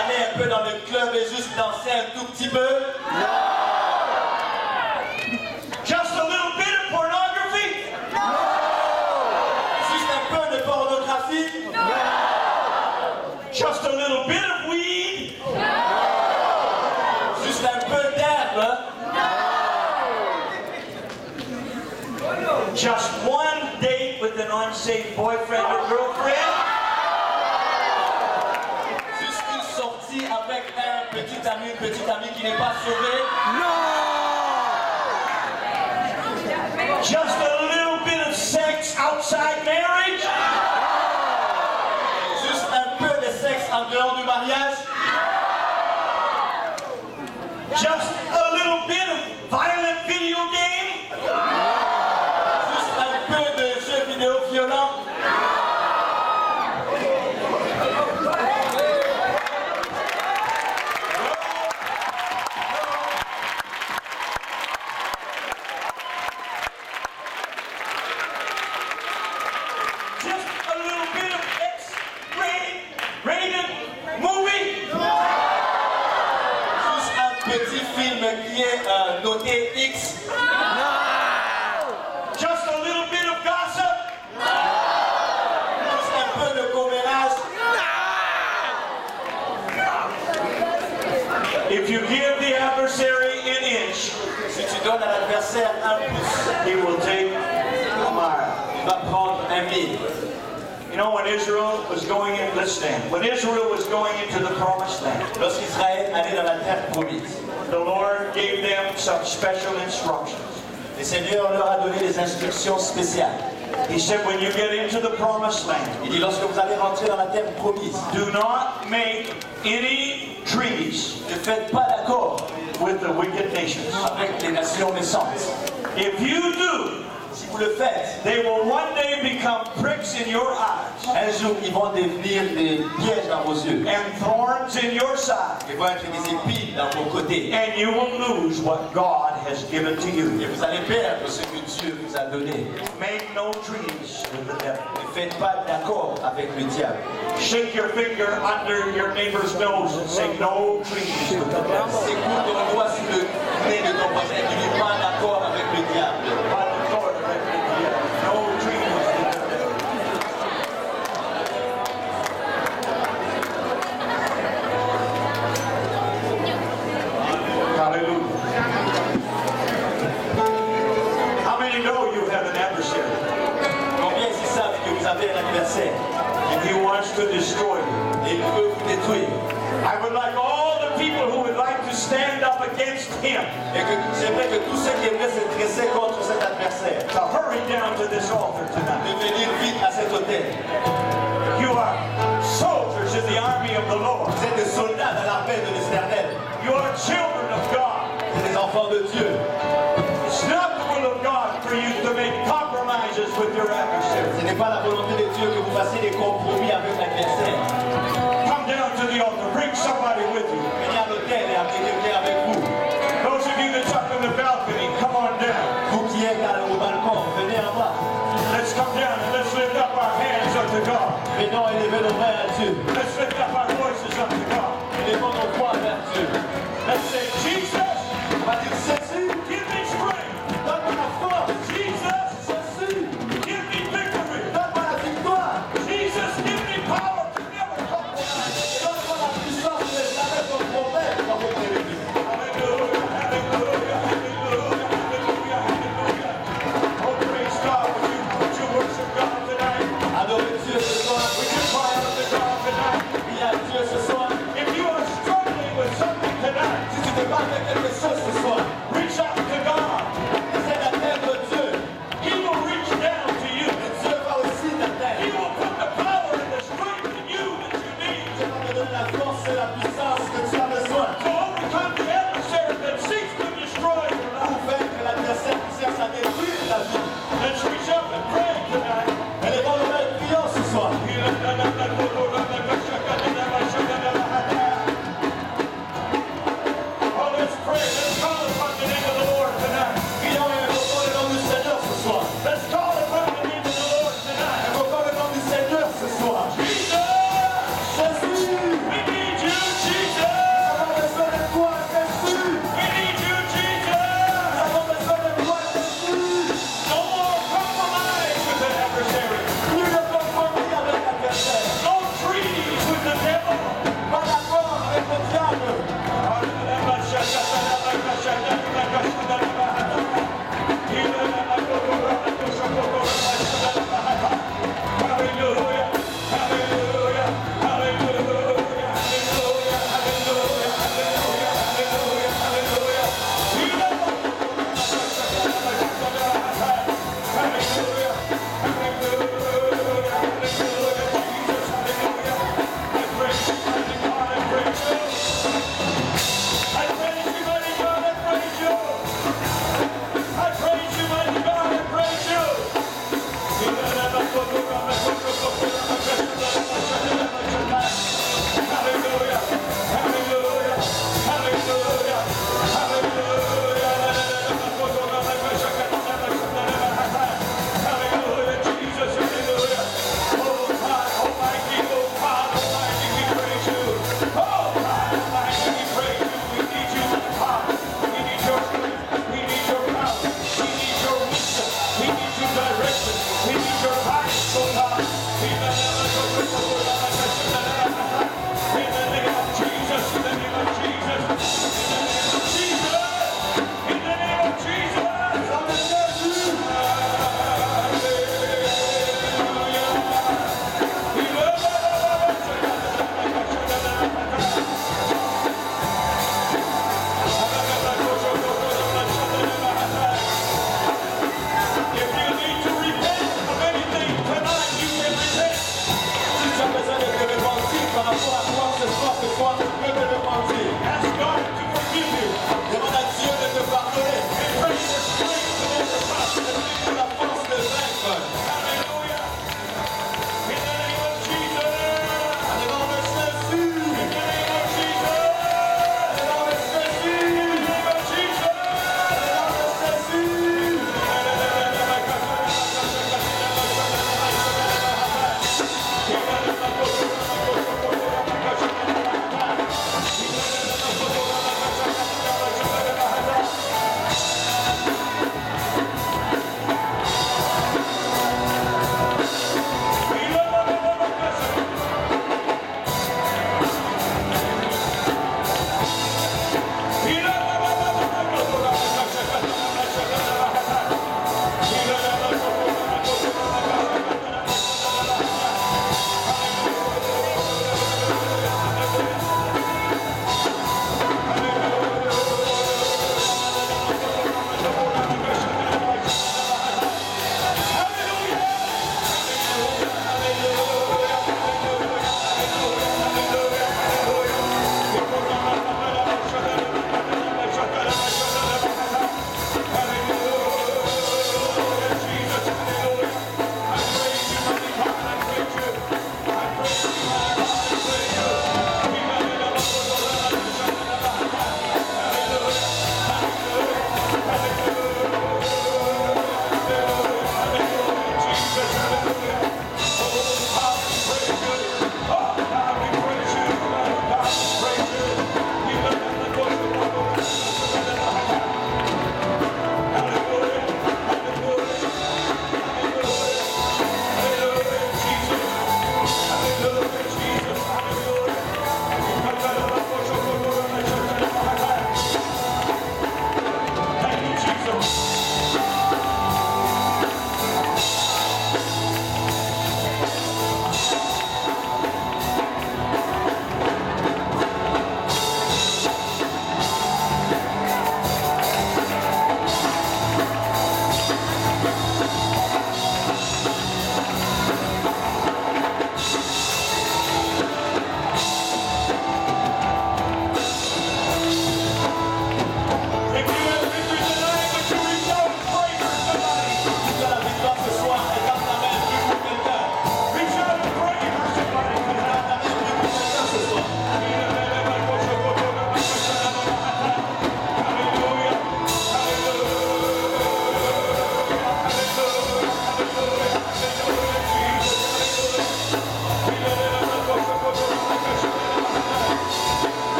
aller un peu dans le club et juste danser un tout petit peu. Just a little bit of pornography. Juste un peu de pornographie. Just a little bit of weed. Juste un peu d'herbe. Just one date with an unsafe boyfriend or girlfriend. Juste une sortie avec un petit ami, une petite amie qui n'est pas sauvée. Just a little bit of sex outside marriage. Juste un peu de sexe en dehors du mariage. Just a little bit of violent video game. Juste un peu de jeux vidéo violents. Just a little bit of X-rated movie. Juste un petit film qui est noté X. Just a little bit of gossip. Juste un peu de commérage. If you give the adversary an inch, Si tu donnes à l'adversaire un pouce, he will take a mile. il va prendre un mille. You know, when Israel was going in, let's stand. When Israel was going into the promised land, Lorsqu'Israël allait dans la terre promise, the Lord gave them some special instructions. le Seigneur leur a donné des instructions spéciales. He said, when you get into the promised land, Il dit, lorsque vous allez rentrer dans la terre promise, do not make any treaties ne faites pas d'accord with the wicked nations. avec les nations naissantes. If you do, Si vous le faites, they will one day become pricks in your eyes un jour, ils vont devenir des pièges dans vos yeux. and thorns in your side, Ils vont être des épines dans vos côtés. and you will lose what God has given to Et you. vous allez perdre ce que Dieu vous a donné. Make no treaties with the devil. Ne faites pas d'accord avec le diable. Shake your finger under your neighbor's nose and say no treaties with the devil. Secoue ton doigt sur le nez de ton voisin et dis pas d'accord avec le diable. By the Lord, no treaties with the devil. Hallelujah. him. Et que j'aimerais que tous ceux qui aimeraient se dresser contre cet adversaire, To hurry down to this altar tonight. de venir vite à cet autel. You are soldiers in the army of the Lord. Vous êtes des soldats dans l'armée de l'Éternel. You are children of God. Vous êtes des enfants de Dieu. It's not the will of God for you to make compromises with your adversary. Ce n'est pas la volonté de Dieu que vous fassiez des compromis avec l'adversaire. Come down to the altar. Bring somebody with you. Venez à l'autel et amenez quelqu'un avec vous. Those of you that's up in the balcony, come on down. Vous qui êtes au balcon, venez en bas. Let's come down and let's lift up our hands unto God. Venons élever nos mains à Dieu.